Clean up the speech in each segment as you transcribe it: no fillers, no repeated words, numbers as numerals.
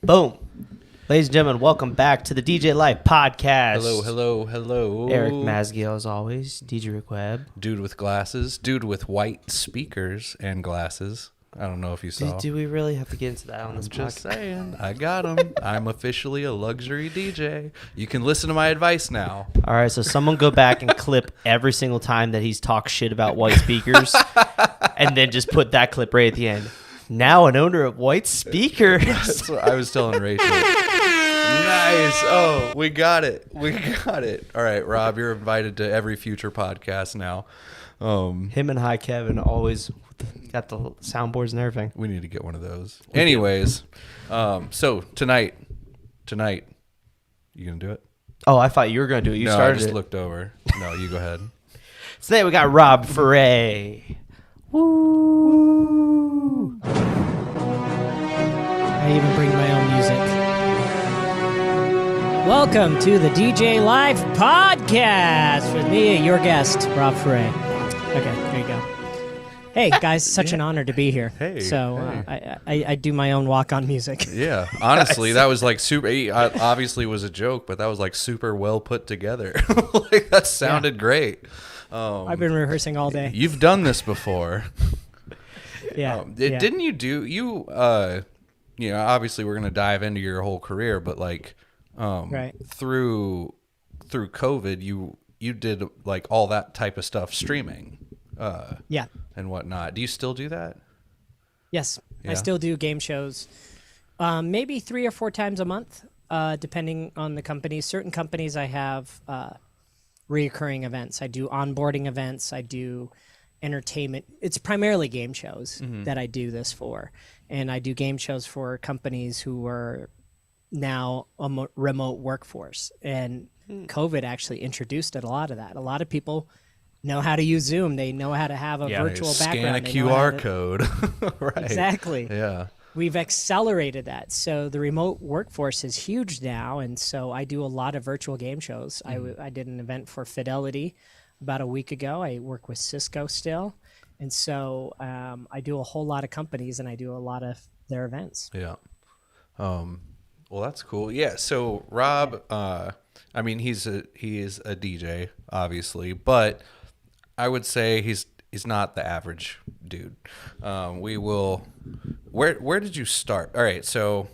Boom. Ladies and gentlemen, welcome back to the DJ Life podcast. Hello. Erik Massengale, as always. DJ Rick Webb. Dude with glasses. Dude with white speakers and glasses. I don't know if you saw. Do we really have to get into that on this podcast? Just saying. I got him. I'm officially a luxury DJ. You can listen to my advice now. All right, so someone go back and clip every single time that he's talked shit about white speakers and then just put that clip right at the end. Now an owner of white speakers. That's what I was telling Rachel. Nice. Oh, we got it. All right, Rob, you're invited to every future podcast now. Him and Hi Kevin always got the soundboards and everything. We need to get one of those. Anyways, so tonight, you gonna do it? Oh, I thought you were going to do it. You started I just it. looked over. No, you go ahead. Today we got Rob Ferre. Woo! I even bring my own music. Welcome to the DJ Life podcast with me, your guest, Rob Ferre. Okay, there you go. Hey guys, such an honor to be here. Hey, I do my own walk-on music. Yeah, honestly, that was like super. Obviously, was a joke, but that was like super well put together. Like that sounded great. I've been rehearsing all day. You've done this before. Yeah. Didn't you do you? You know, obviously, we're gonna dive into your whole career, but like, Right. through COVID, you did like all that type of stuff streaming. Yeah. And whatnot. Do you still do that? Yes, Yeah. I still do game shows, maybe 3 or 4 times a month, depending on the company. Certain companies I have reoccurring events. I do onboarding events. I do entertainment. It's primarily game shows that I do this for. And I do game shows for companies who are now a remote workforce. And COVID actually introduced a lot of that. A lot of people know how to use Zoom. They know how to have a virtual background. Scan a QR code. Right. Exactly. Yeah. We've accelerated that. So the remote workforce is huge now. And so I do a lot of virtual game shows. I did an event for Fidelity about a week ago. I work with Cisco still. And so I do a whole lot of companies and I do a lot of their events. Yeah. Well, that's cool. Yeah. So Rob, I mean, he is a DJ, obviously, but I would say he's not the average dude. Where did you start? All right. So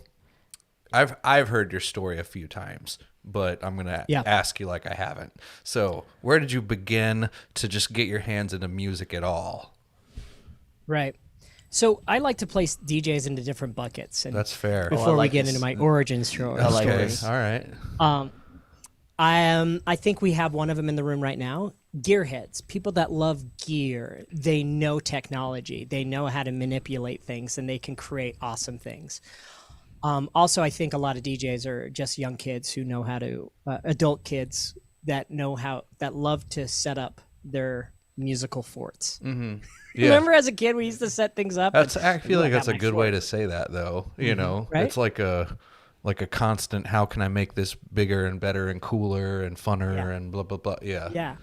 I've heard your story a few times, but I'm going to ask you like I haven't. So where did you begin to just get your hands into music at all? Right. So I like to place DJs into different buckets. And That's fair. Before we get into my origin story. I like Okay. this. All right. I think we have one of them in the room right now. Gearheads, people that love gear. They know technology. They know how to manipulate things, and they can create awesome things. Also, I think a lot of DJs are just young kids who know how to, adult kids that love to set up their musical forts. Mm-hmm. Yeah. Remember as a kid, we used to set things up? I feel like that's a good way to say that, though. You know, Right? It's like a constant, how can I make this bigger and better and cooler and funner and blah, blah, blah. Yeah. Yeah.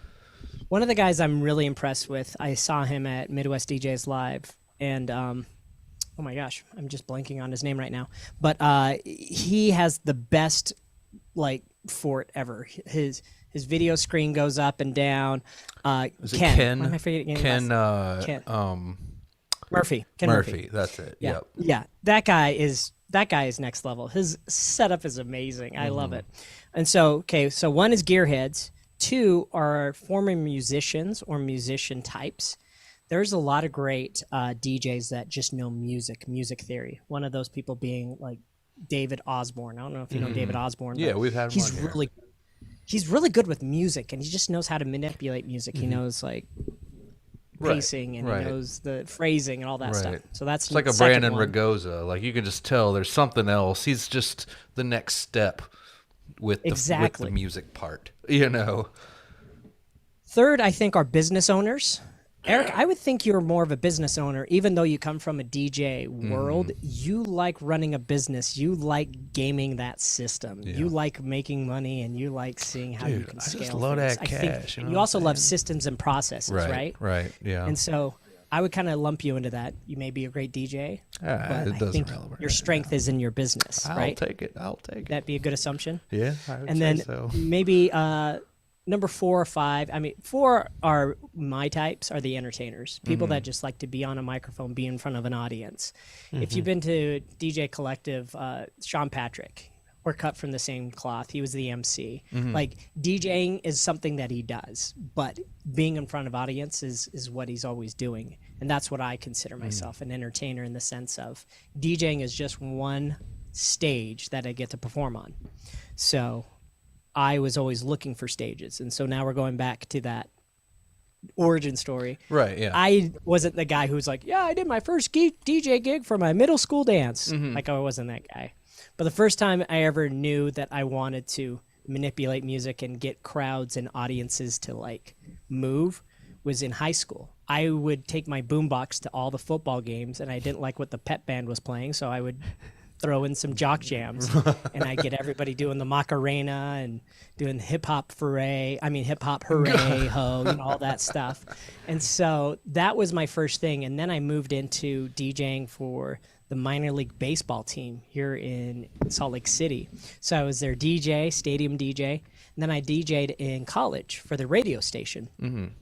One of the guys I'm really impressed with, I saw him at Midwest DJs Live, and oh my gosh, I'm just blanking on his name right now. But he has the best fort ever. His video screen goes up and down. Is it Ken? Ken? Why am I forgetting his Ken, last- Ken. Murphy. Ken Murphy. That's it. Yeah. Yep. Yeah. That guy is next level. His setup is amazing. I love it. And so one is gearheads. 2 are former musicians or musician types. There's a lot of great DJs that just know music theory. One of those people being like David Osborne. I don't know if you know David Osborne. Yeah, we've had him he's on here. He's really good with music, and he just knows how to manipulate music. He knows pacing, and he knows the phrasing and all that stuff. So that's it's like a Brandon Ragosa. Like you can just tell there's something else. He's just the next step with the music part. You know. 3rd, I think, are business owners. Erik, I would think you're more of a business owner, even though you come from a DJ world. You like running a business. You like gaming that system. Yeah. You like making money, and you like seeing how you can scale. I just love that things. cash. You also love systems and processes, right? Right. Yeah. And so I would kind of lump you into that. You may be a great DJ, but it I doesn't think really your strength is in your business, right? I'll take it. That'd be a good assumption. Yeah, I would And say then so. maybe number 4 or 5. I mean, 4 are my types, are the entertainers, people that just like to be on a microphone, be in front of an audience. If you've been to DJ Collective, Sean Patrick, we're cut from the same cloth. He was the MC. Like, DJing is something that he does, but being in front of audience is what he's always doing. And that's what I consider myself, an entertainer, in the sense of DJing is just one stage that I get to perform on. So I was always looking for stages. And so now we're going back to that origin story. Right, yeah. I wasn't the guy who was like, yeah, I did my first DJ gig for my middle school dance. Like, I wasn't that guy. But the first time I ever knew that I wanted to manipulate music and get crowds and audiences to, like, move was in high school. I would take my boombox to all the football games, and I didn't like what the pep band was playing, so I would throw in some jock jams, and I get everybody doing the Macarena and doing hip hop hooray, ho, all that stuff. And so that was my first thing. And then I moved into DJing for the minor league baseball team here in Salt Lake City. So I was their DJ, stadium DJ, and then I DJ'd in college for the radio station.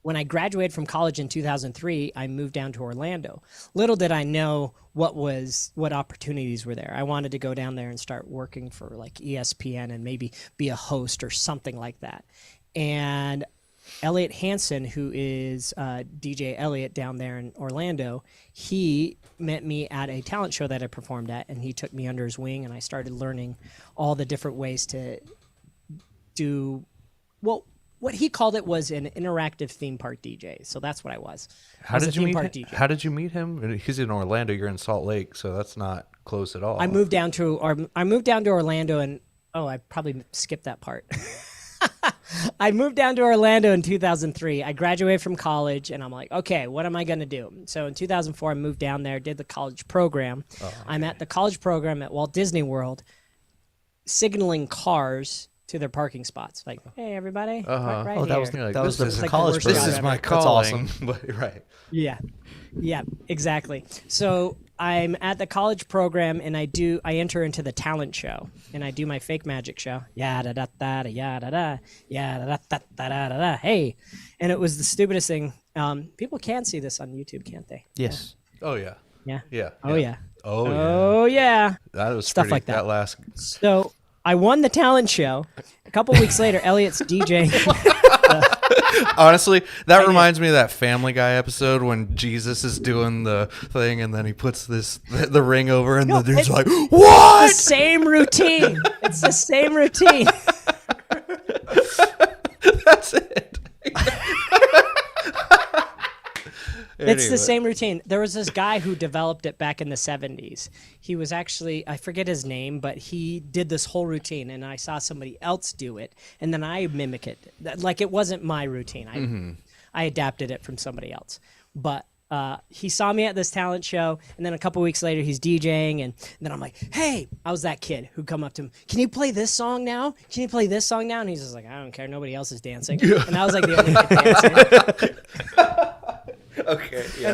When I graduated from college in 2003, I moved down to Orlando. Little did I know what opportunities were there. I wanted to go down there and start working for like ESPN and maybe be a host or something like that. And Elliot Hansen, who is DJ Elliot down there in Orlando, he met me at a talent show that I performed at, and he took me under his wing, and I started learning all the different ways to do what he called it was an interactive theme park DJ. So that's what I was. How did you meet him? He's in Orlando. You're in Salt Lake, so that's not close at all. I moved down to Orlando, and I probably skipped that part. I moved down to Orlando in 2003. I graduated from college, and I'm like, okay, what am I going to do? So in 2004, I moved down there, did the college program. Oh, okay. I'm at the college program at Walt Disney World, signaling cars to their parking spots, like, hey, everybody, right here. That was the college. This is my calling. That's awesome. But, right. Yeah, exactly. So I'm at the college program, and I enter into the talent show, and I do my fake magic show. Yada da da da yada da yada da da da da da. Hey, and it was the stupidest thing. People can see this on YouTube, can't they? Yes. Oh yeah. Yeah. Yeah. Oh yeah. Oh yeah. That was stuff like that. So I won the talent show. A couple weeks later, Elliot's DJing. Honestly, that reminds me of that Family Guy episode when Jesus is doing the thing and then he puts the ring over and the dude's like, "What?" It's the same routine. It's the same routine. That's it. It's the same routine. There was this guy who developed it back in the 70s. He was actually, I forget his name, but he did this whole routine, and I saw somebody else do it, and then I mimic it. Like, it wasn't my routine. I adapted it from somebody else. But he saw me at this talent show, and then a couple weeks later, he's DJing, and then I'm like, hey, I was that kid who'd come up to him, can you play this song now? Can you play this song now? And he's just like, I don't care. Nobody else is dancing. And I was like the only kid dancing. Okay. Yeah.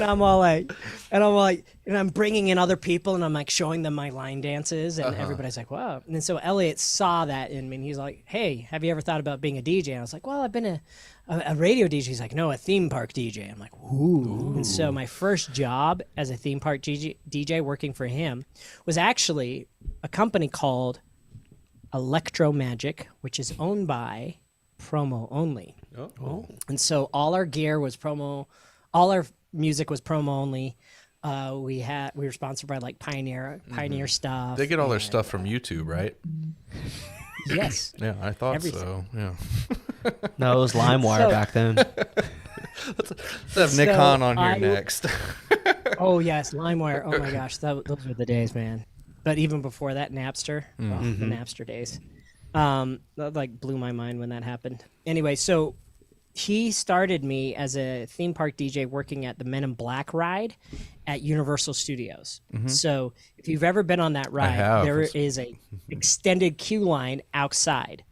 And I'm bringing in other people, and I'm like showing them my line dances, and everybody's like, wow. And so Elliot saw that in me, and he's like, hey, have you ever thought about being a DJ? And I was like, well, I've been a radio DJ. He's like, no, a theme park DJ. I'm like, ooh. And so my first job as a theme park DJ working for him was actually a company called Electro Magic, which is owned by Promo Only. Oh. And so all our gear was promo. All our music was promo only. We were sponsored by like Pioneer stuff. They get all their stuff from YouTube, right? Yes. Yeah, I thought Everything. so. Yeah. No, it was LimeWire back then. Let's have Nick Hahn on here next. Oh yes, LimeWire. Oh my gosh, those were the days, man. But even before that, Napster, the Napster days, that like blew my mind when that happened. Anyway, so he started me as a theme park DJ working at the Men in Black ride at Universal Studios. So if you've ever been on that ride, there is a extended queue line outside.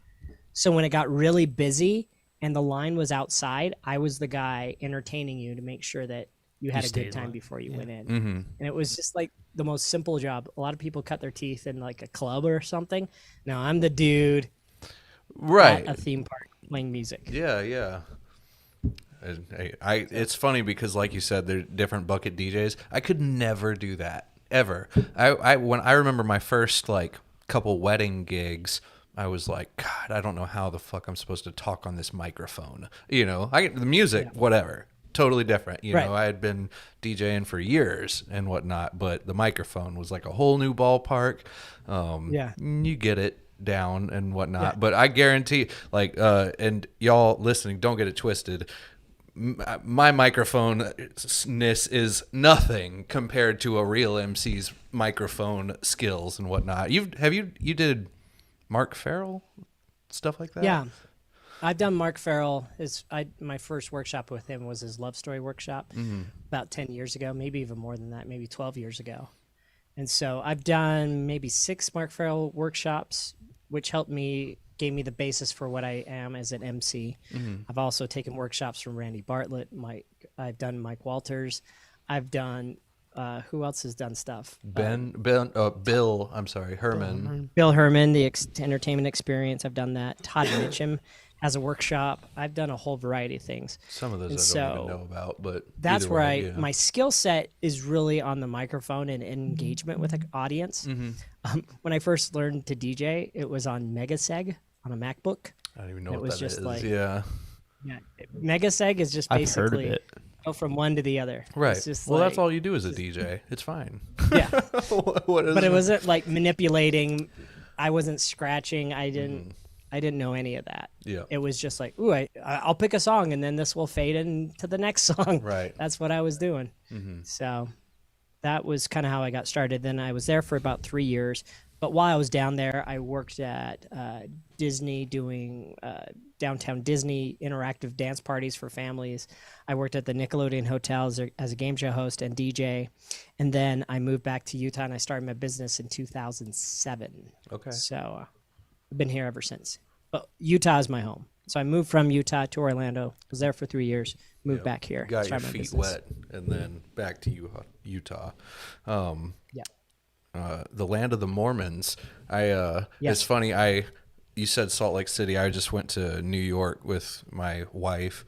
So when it got really busy and the line was outside, I was the guy entertaining you to make sure that you had a stayed good time long. before you went in. Mm-hmm. And it was just like the most simple job. A lot of people cut their teeth in like a club or something. No, I'm the dude Right. at a theme park playing music. Yeah, yeah. It's funny because, like you said, they're different bucket DJs. I could never do that ever. When I remember my first like couple wedding gigs, I was like, God, I don't know how the fuck I'm supposed to talk on this microphone. You know, I get the music, whatever, totally different. You know, I had been DJing for years and whatnot, but the microphone was like a whole new ballpark. You get it down and whatnot, but I guarantee, like, and y'all listening, don't get it twisted. My microphone-ness is nothing compared to a real MC's microphone skills and whatnot. You did Mark Ferre stuff like that? Yeah, I've done Mark Ferre. My first workshop with him was his Love Story workshop about 10 years ago, maybe even more than that, maybe 12 years ago. And so I've done maybe 6 Mark Ferre workshops, which gave me the basis for what I am as an MC. I've also taken workshops from Randy Bartlett, I've done Mike Walters. I've done, who else has done stuff? Herman. Bill Herman, the Entertainment Experience. I've done that. Todd Mitchum has a workshop. I've done a whole variety of things. Some of those I don't even know about, but that's where my skill set is really on the microphone and engagement with an audience. When I first learned to DJ, it was on Megaseg on a MacBook. I don't even know what was that just is. like, yeah. Megaseg is just I've heard of basically it. go from one to the other. Right. It's just Well, like, that's all you do as a DJ. It's fine. Yeah. What is But it wasn't like manipulating. I wasn't scratching. I didn't know any of that. Yeah. It was just like, ooh, I'll pick a song and then this will fade into the next song. Right. That's what I was doing. So that was kind of how I got started. Then I was there for about 3 years. But while I was down there, I worked at Disney doing downtown Disney interactive dance parties for families. I worked at the Nickelodeon Hotel as a game show host and DJ. And then I moved back to Utah and I started my business in 2007. Okay. So I've been here ever since. But Utah is my home. So I moved from Utah to Orlando, was there for 3 years, moved back here. Got your started my feet business. wet, and then back to Utah. Yeah. The land of the Mormons. It's funny. You said Salt Lake City. I just went to New York with my wife.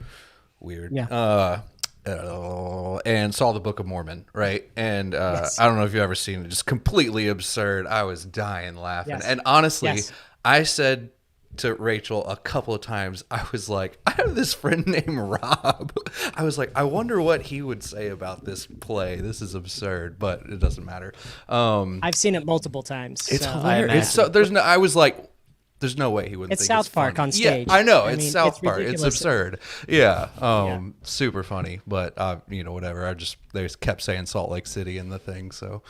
Weird. Yeah. And saw the Book of Mormon, right? And Yes. I don't know if you've ever seen it. Just completely absurd. I was dying laughing. Yes. And honestly, Yes. I said to Rachel a couple of times, I was like, I have this friend named Rob. I was like, I wonder what he would say about this play. This is absurd, but it doesn't matter. I've seen it multiple times. It's so. hilarious. It's so I was like, there's no way he wouldn't. It's think South it's Park funny. on stage. Yeah, I know. I It's mean, South it's Park. It's ridiculous. absurd. Yeah. Super funny. But whatever. They just kept saying Salt Lake City in the thing, so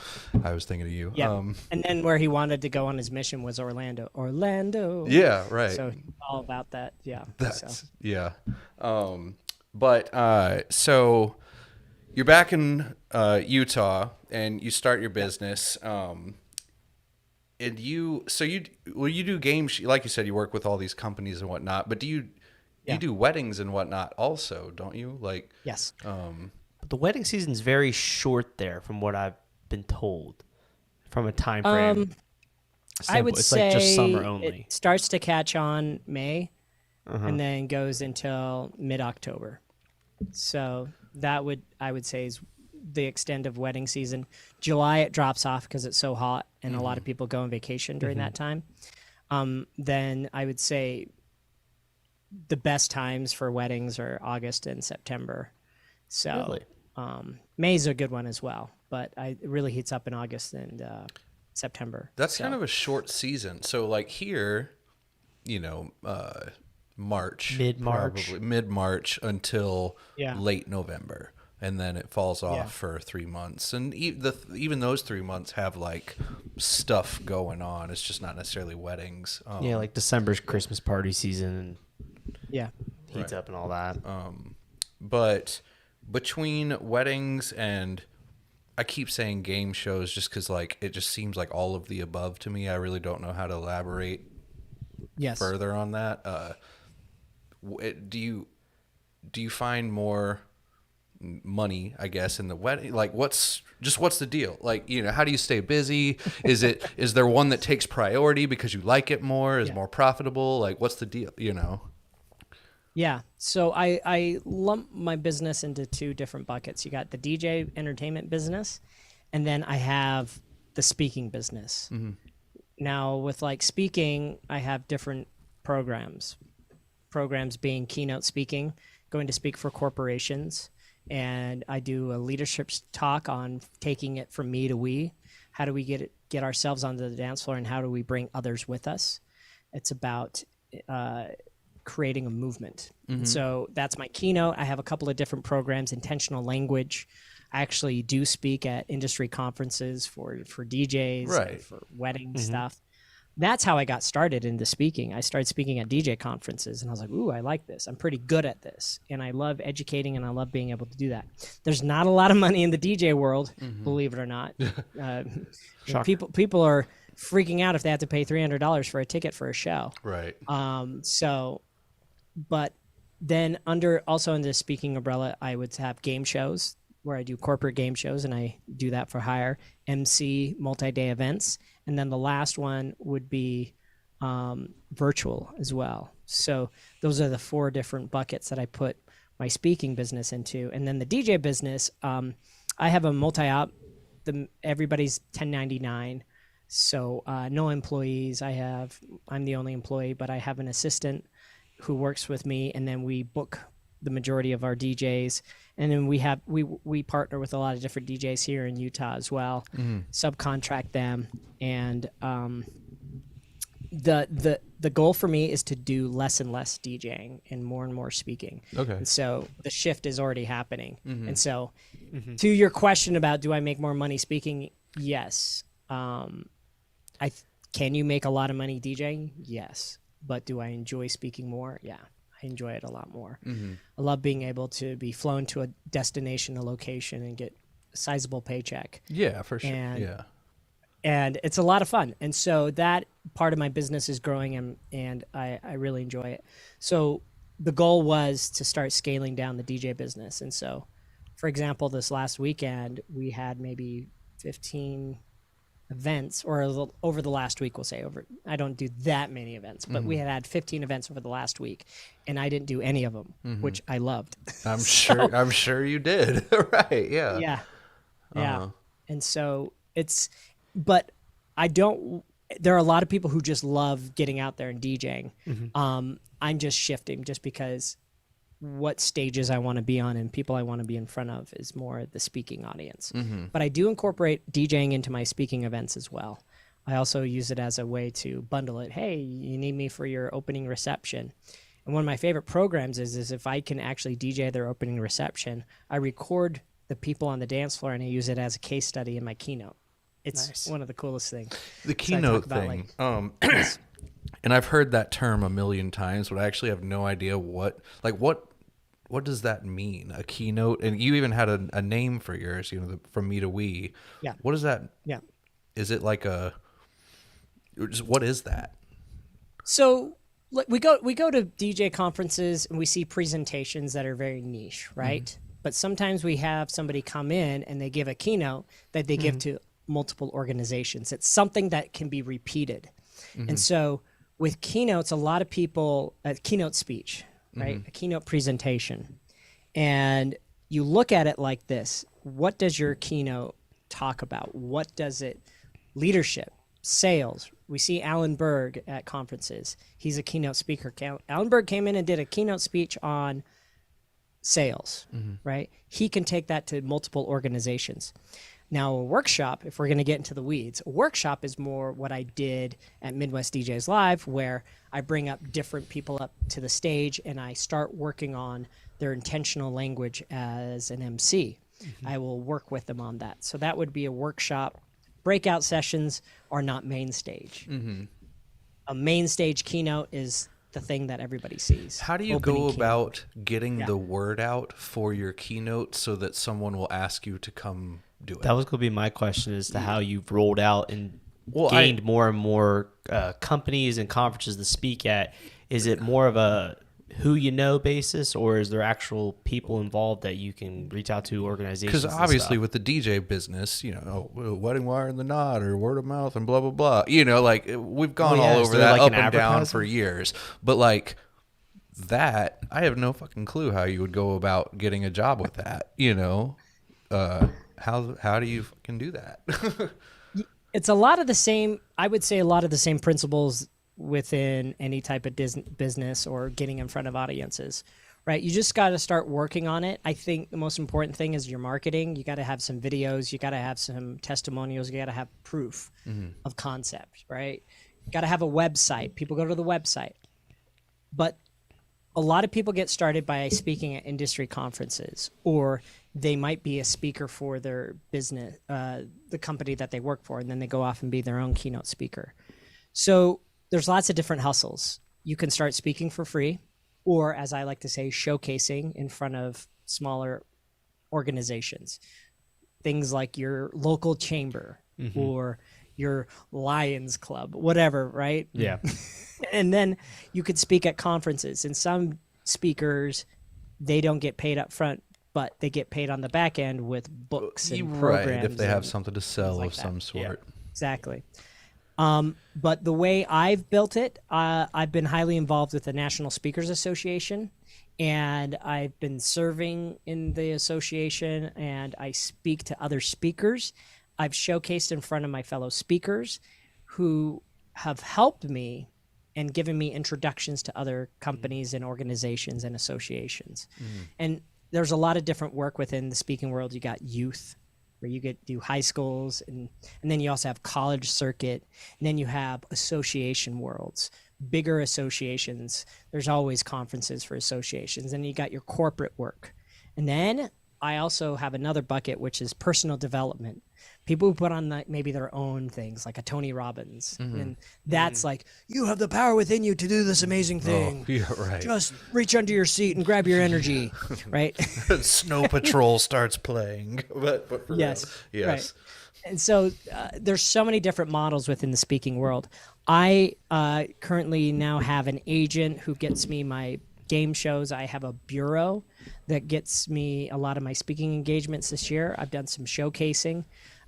I was thinking of you. Yeah. And then where he wanted to go on his mission was Orlando. Orlando. Yeah. Right. So all about that. Yeah. Yeah. So you're back in Utah and you start your business. And you do games, like you said, you work with all these companies and whatnot, but you do weddings and whatnot also, don't you? Like, Yes. But the wedding season's very short there, from what I've been told, from a time frame. I would it's say like just summer only. it starts to catch on May and then goes until mid-October. So I would say is the extent of wedding season. July, it drops off because it's so hot and a lot of people go on vacation during that time. Then I would say the best times for weddings are August and September. So May's a good one as well, but it really heats up in August and September. That's kind of a short season. So like here, March, mid-March until late November. And then it falls off for 3 months. And even those 3 months have like stuff going on. It's just not necessarily weddings. Like December's Christmas party season. Yeah. Heats up and all that. But between weddings and, I keep saying game shows just because like it just seems like all of the above to me. I really don't know how to elaborate further on that. Do you find more money, I guess, in the wedding? Like, what's the deal? Like, how do you stay busy? Is there one that takes priority because you like it more, is more profitable? Like, what's the deal, Yeah. So I lump my business into two different buckets. You got the DJ entertainment business, and then I have the speaking business. Mm-hmm. Now, with like speaking, I have different programs. Programs being keynote speaking, going to speak for corporations, and I do a leadership talk on taking it from me to we. How do we get ourselves onto the dance floor, and how do we bring others with us? It's about creating a movement. Mm-hmm. So that's my keynote. I have a couple of different programs, intentional language. I actually do speak at industry conferences for DJs, right, for wedding stuff. That's how I got started into speaking. I started speaking at DJ conferences, and I was like, ooh, I like this. I'm pretty good at this. And I love educating, and I love being able to do that. There's not a lot of money in the DJ world, believe it or not. People are freaking out if they have to pay $300 for a ticket for a show. Right. But then under the speaking umbrella, I would have game shows where I do corporate game shows, and I do that for hire, MC multi-day events. And then the last one would be virtual as well. So those are the 4 different buckets that I put my speaking business into. And then the DJ business, I have a multi-op. Everybody's 1099. So no employees. I'm the only employee, but I have an assistant who works with me, and then we book the majority of our DJs. And then we partner with a lot of different DJs here in Utah as well, subcontract them. And the goal for me is to do less and less DJing and more speaking. Okay. And so the shift is already happening. And so to your question about do I make more money speaking? Yes. Can you make a lot of money DJing? Yes. But do I enjoy speaking more? Yeah. I enjoy it a lot more. I love being able to be flown to a destination, a location, and get a sizable paycheck. Yeah, for sure. And it's a lot of fun. And so that part of my business is growing, and I really enjoy it. So the goal was to start scaling down the DJ business. And so, for example, this last weekend, we had maybe 15 events, or over the last week, we'll say. I don't do that many events, but we had 15 events over the last week, and I didn't do any of them, which I loved. I'm sure you did. Right. Yeah. Yeah. Yeah. And so but I don't, there are a lot of people who just love getting out there and DJing. I'm just shifting just because what stages I want to be on and people I want to be in front of is more the speaking audience. But I do incorporate DJing into my speaking events as well. I also use it as a way to bundle it. Hey, you need me for your opening reception. And one of my favorite programs is if I can actually DJ their opening reception, I record the people on the dance floor and I use it as a case study in my keynote. It's one of the coolest things. The keynote thing. And I've heard that term a million times, but I actually have no idea what does that mean? A keynote? And you even had a name for yours, from me to we. Yeah. What is that? Yeah. Is it like what is that? So we go to DJ conferences and we see presentations that are very niche, right? But sometimes we have somebody come in and they give a keynote that they give to multiple organizations. It's something that can be repeated. And so with keynotes, a lot of people, a keynote speech, right? A keynote presentation. And you look at it like this. What does your keynote talk about? What does it, leadership, sales. We see Alan Berg at conferences. He's a keynote speaker. Alan Berg came in and did a keynote speech on sales, right? He can take that to multiple organizations. Now, a workshop, if we're going to get into the weeds, a workshop is more what I did at Midwest DJs Live, where I bring up different people up to the stage and I start working on their intentional language as an MC. I will work with them on that. So that would be a workshop. Breakout sessions are not main stage. A main stage keynote is the thing that everybody sees. How do you go about getting the word out for your keynote so that someone will ask you to come do it? That was going to be my question as to how you've rolled out and gained more and more companies and conferences to speak at. Is it more of a who you know basis, or is there actual people involved that you can reach out to, organizations? Because obviously with the DJ business, Wedding Wire and the Knot or word of mouth and blah, blah, blah, like we've gone all over that up and down for years. But like that, I have no fucking clue how you would go about getting a job with that, how do you fucking do that? It's a lot of the same, I would say a lot of the same principles within any type of business or getting in front of audiences, right? You just got to start working on it. I think the most important thing is your marketing. You got to have some videos. You got to have some testimonials. You got to have proof of concept, right? You got to have a website. People go to the website. But a lot of people get started by speaking at industry conferences, or they might be a speaker for their business, the company that they work for, and then they go off and be their own keynote speaker. So there's lots of different hustles. You can start speaking for free, or as I like to say, showcasing in front of smaller organizations. Things like your local chamber or your Lions Club, whatever, right? Yeah. And then you could speak at conferences. And some speakers, they don't get paid up front, but they get paid on the back end with books and programs. Right, if they have something to sell of some sort. Yeah, exactly. But the way I've built it, I've been highly involved with the National Speakers Association, and I've been serving in the association, and I speak to other speakers. I've showcased in front of my fellow speakers who have helped me and given me introductions to other companies and organizations and associations. And there's a lot of different work within the speaking world. You got youth, where you do high schools, and then you also have college circuit, and then you have association worlds, bigger associations. There's always conferences for associations, and you got your corporate work. And then I also have another bucket, which is personal development. People who put on maybe their own things, like a Tony Robbins. And that's like, you have the power within you to do this amazing thing. Oh, yeah, right. Just reach under your seat and grab your energy, right? Snow Patrol starts playing. But for yes. real. Yes. Right. And so there's so many different models within the speaking world. I currently now have an agent who gets me my game shows. I have a bureau that gets me a lot of my speaking engagements this year. I've done some showcasing.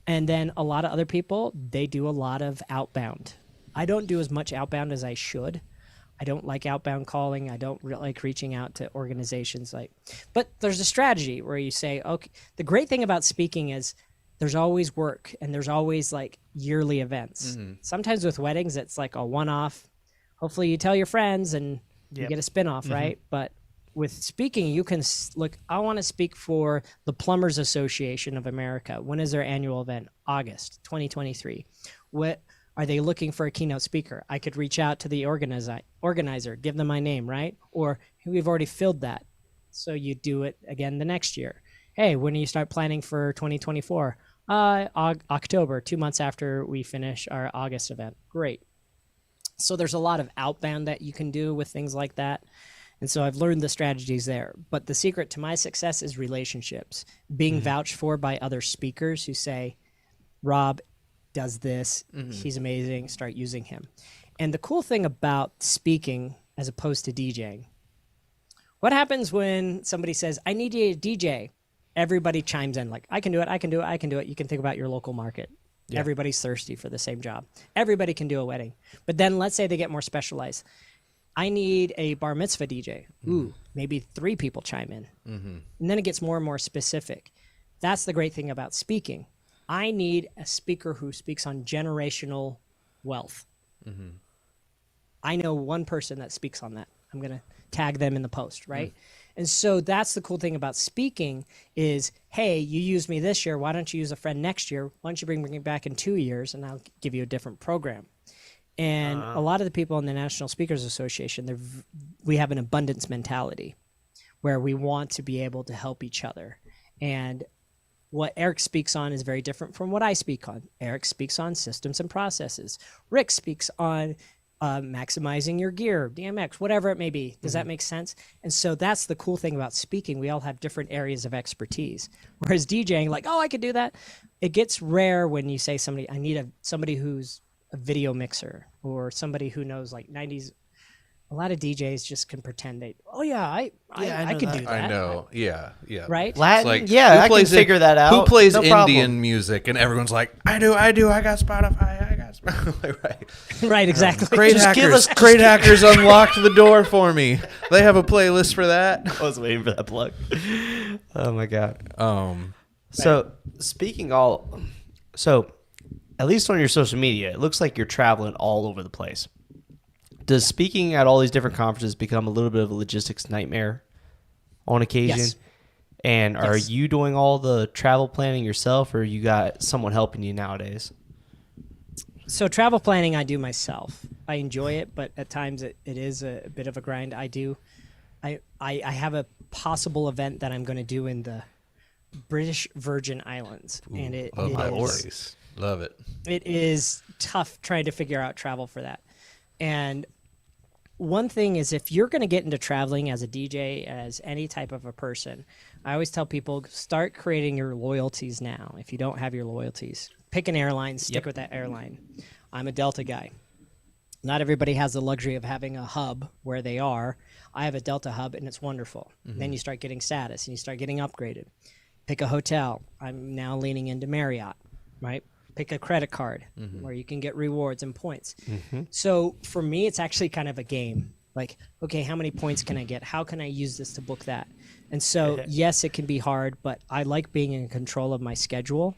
And then a lot of other people, they do a lot of outbound. I don't do as much outbound as I should. I don't like outbound calling. I don't really like reaching out to organizations. But there's a strategy where you say, okay, the great thing about speaking is there's always work, and there's always like yearly events. Sometimes with weddings, it's like a one-off. Hopefully you tell your friends and you get a spin-off, right? But with speaking, you can look, I want to speak for the Plumbers Association of America. When is their annual event? August 2023. What are they looking for a keynote speaker? I could reach out to the organizer, give them my name, right? Or we've already filled that. So you do it again the next year. Hey, when do you start planning for 2024? October, 2 months after we finish our August event. Great. So there's a lot of outbound that you can do with things like that. And so I've learned the strategies there. But the secret to my success is relationships, being vouched for by other speakers who say, Rob does this. He's amazing. Start using him. And the cool thing about speaking as opposed to DJing, what happens when somebody says, I need you to DJ? Everybody chimes in like, I can do it. I can do it. I can do it. You can think about your local market. Yeah. Everybody's thirsty for the same job. Everybody can do a wedding. But then let's say they get more specialized. I need a bar mitzvah DJ. Ooh, maybe 3 people chime in. And then it gets more and more specific. That's the great thing about speaking. I need a speaker who speaks on generational wealth. I know one person that speaks on that. I'm going to tag them in the post, right? And so that's the cool thing about speaking is, hey, you used me this year. Why don't you use a friend next year? Why don't you bring me back in 2 years, and I'll give you a different program. And a lot of the people in the National Speakers Association, we have an abundance mentality where we want to be able to help each other. And what Erik speaks on is very different from what I speak on. Erik speaks on systems and processes. Rick speaks on maximizing your gear, DMX, whatever it may be. Does that make sense? And so that's the cool thing about speaking. We all have different areas of expertise. Whereas DJing, like, oh, I could do that. It gets rare when you say somebody, I need somebody who's a video mixer or somebody who knows like 90s a lot of DJs just can pretend I could do that. I know. Yeah. Right? Latin, Like, yeah, I can figure that out. Who plays No Indian problem. music? And everyone's like, I do. I got Spotify. I got Spotify. Right. Right, exactly. Great hackers unlocked the door for me. They have a playlist for that. I was waiting for that plug. Oh my god. So so at least on your social media, it looks like you're traveling all over the place. Does speaking at all these different conferences become a little bit of a logistics nightmare on occasion? Yes. And are you doing all the travel planning yourself, or you got someone helping you nowadays? So travel planning I do myself. I enjoy it, but at times it is a bit of a grind. I have a possible event that I'm going to do in the British Virgin Islands, and Love it. It is tough trying to figure out travel for that. And one thing is, if you're going to get into traveling as a DJ, as any type of a person, I always tell people, start creating your loyalties now. If you don't have your loyalties, pick an airline, stick with that airline. I'm a Delta guy. Not everybody has the luxury of having a hub where they are. I have a Delta hub, and it's wonderful. Mm-hmm. Then you start getting status, and you start getting upgraded. Pick a hotel. I'm now leaning into Marriott, right? Pick a credit card where you can get rewards and points. Mm-hmm. So for me, it's actually kind of a game. Like, okay, how many points can I get? How can I use this to book that? And so, yes, it can be hard, but I like being in control of my schedule.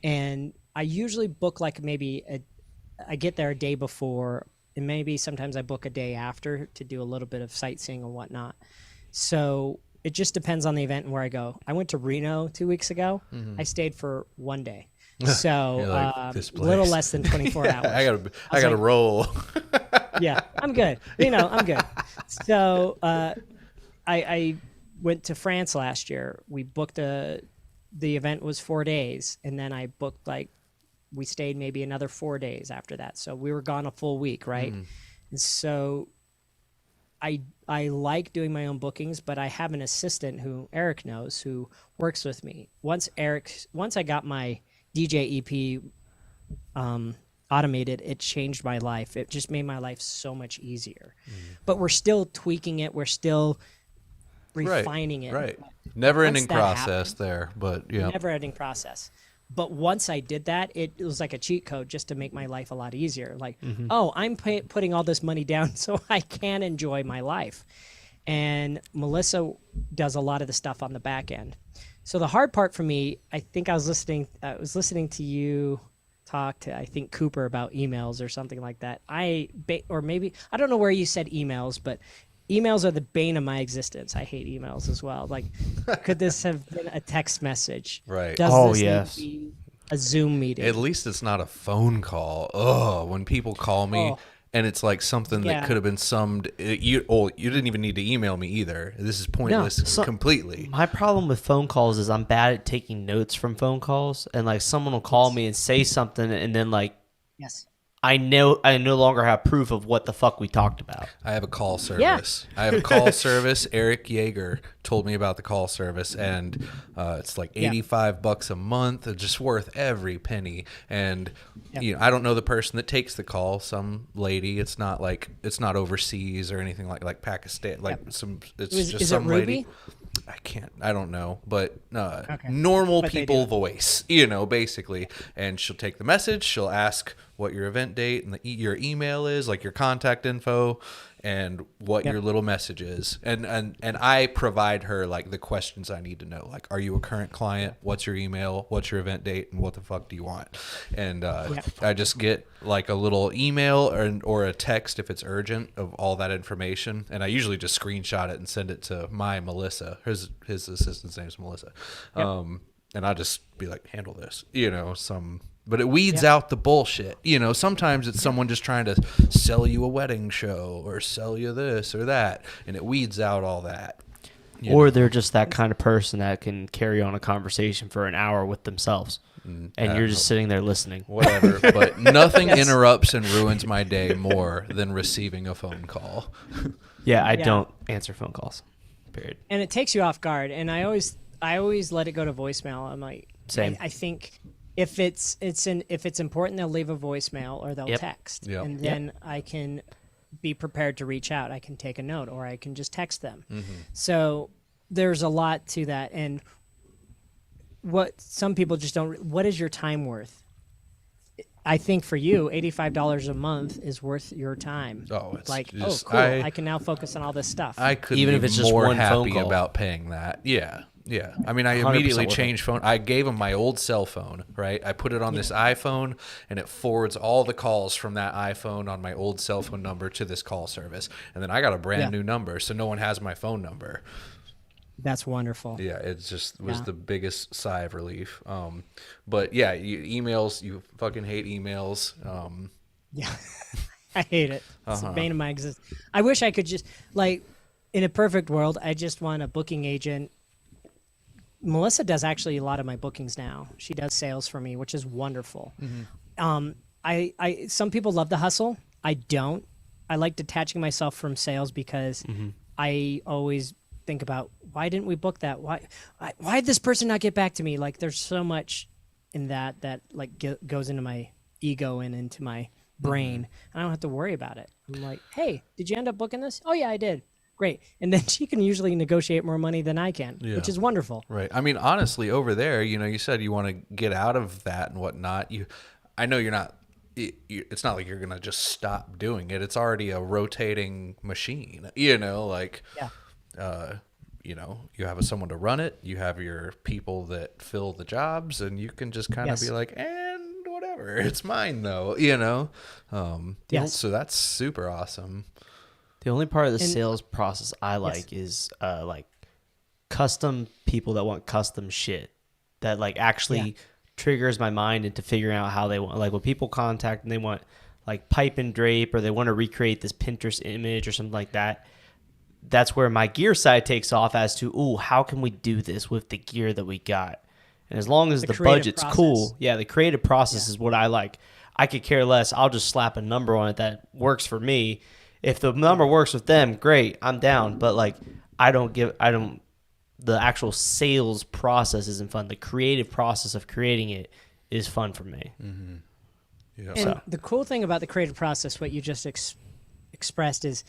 And I usually book like I get there a day before, and maybe sometimes I book a day after to do a little bit of sightseeing and whatnot. So it just depends on the event and where I go. I went to Reno 2 weeks ago. I stayed for one day. So a little less than 24 hours. I gotta roll. Yeah, I'm good. I'm good. So I went to France last year. We booked the event was 4 days, and then I booked we stayed maybe another 4 days after that. So we were gone a full week, right? And so I like doing my own bookings, but I have an assistant who Erik knows who works with me. Once I got my DJ EP automated, it changed my life. It just made my life so much easier. But we're still tweaking it. We're still refining it. Right. Never-ending process there, but yeah. Never-ending process. But once I did that, it was like a cheat code just to make my life a lot easier. Like, I'm putting all this money down so I can enjoy my life. And Melissa does a lot of the stuff on the back end. So the hard part for me, I think I was listening to you talk to, I think, Cooper about emails or something like that. Or maybe, I don't know where you said emails, but emails are the bane of my existence. I hate emails as well. Like, could this have been a text message? Right. Does this need to be a Zoom meeting? At least it's not a phone call. Oh, when people call me and it's like something that could have been summed. You didn't even need to email me either. This is pointless completely. My problem with phone calls is I'm bad at taking notes from phone calls, and like someone will call me and say something, and then I no longer have proof of what the fuck we talked about. I have a call service. I have a call service. Eric Yeager told me about the call service, and it's like $85 a month. It's just worth every penny. And I don't know the person that takes the call. Some lady. It's not overseas or anything like Pakistan. Just some lady. I don't know, but normal people voice, basically. And she'll take the message. She'll ask what your event date and your email is, like your contact info, and what your little message is. And I provide her like the questions I need to know. Like, are you a current client? What's your email? What's your event date? And what the fuck do you want? And I just get like a little email or a text if it's urgent of all that information. And I usually just screenshot it and send it to my Melissa. His assistant's name is Melissa. And I just be like, handle this, but it weeds out the bullshit. Sometimes it's someone just trying to sell you a wedding show or sell you this or that, and it weeds out all that. Or they're just that kind of person that can carry on a conversation for an hour with themselves, and you're just sitting there listening. Whatever, but nothing interrupts and ruins my day more than receiving a phone call. I don't answer phone calls, period. And it takes you off guard, and I always let it go to voicemail. I'm like, same. I think if it's important, they'll leave a voicemail or they'll text, and then I can be prepared to reach out. I can take a note, or I can just text them. So there's a lot to that. And what some people just don't, what is your time worth? I think for you, $85 a month is worth your time. Oh, it's like, just, cool. I can now focus on all this stuff. I couldn't Even be if it's just more one phone happy call. about paying that. Yeah. I mean, I 100% immediately worth it. changed phone. I gave him my old cell phone, right? I put it on this iPhone, and it forwards all the calls from that iPhone on my old cell phone number to this call service. And then I got a brand new number, so no one has my phone number. That's wonderful. Yeah, it just was the biggest sigh of relief. But yeah, emails, you fucking hate emails. Yeah, I hate it. It's the bane of my existence. I wish I could just, like, in a perfect world, I just want a booking agent. Melissa does actually a lot of my bookings now. She does sales for me, which is wonderful. Some people love the hustle. I don't. I like detaching myself from sales because I always think about, why didn't we book that? Why did this person not get back to me? Like, there's so much in that like goes into my ego and into my brain. I don't have to worry about it. I'm like, hey, did you end up booking this? Oh yeah, I did. Great. And then she can usually negotiate more money than I can, which is wonderful. Right. I mean, honestly, over there, you said you want to get out of that and whatnot. I know you're not. It's not like you're gonna just stop doing it. It's already a rotating machine. You have someone to run it. You have your people that fill the jobs, and you can just kind of be like, and whatever, it's mine though. So that's super awesome. The only part of the sales process I like is like custom people that want custom shit that like actually triggers my mind into figuring out how they want. Like when people contact and they want like pipe and drape, or they want to recreate this Pinterest image or something like that. That's where my gear side takes off as to, ooh, how can we do this with the gear that we got? And as long as the budget's cool, the creative process is what I like. I could care less. I'll just slap a number on it that works for me. If the number works with them, great, I'm down. But like, the actual sales process isn't fun. The creative process of creating it is fun for me. Yeah. And the cool thing about the creative process, what you just expressed, is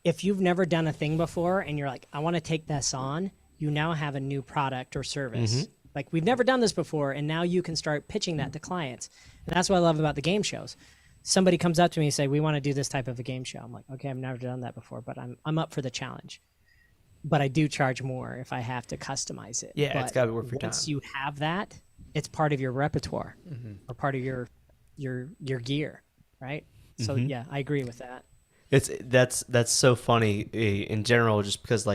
if you've never done a thing before and you're like, I want to take this on, you now have a new product or service. Like, we've never done this before, and now you can start pitching that to clients. And that's what I love about the game shows. Somebody comes up to me and say, we want to do this type of a game show. I'm like, okay, I've never done that before, but I'm up for the challenge. But I do charge more if I have to customize it. Yeah, but it's got to be worth your time. Once you have that, it's part of your repertoire or part of your gear, right? So yeah, I agree with that. That's so funny in general, just because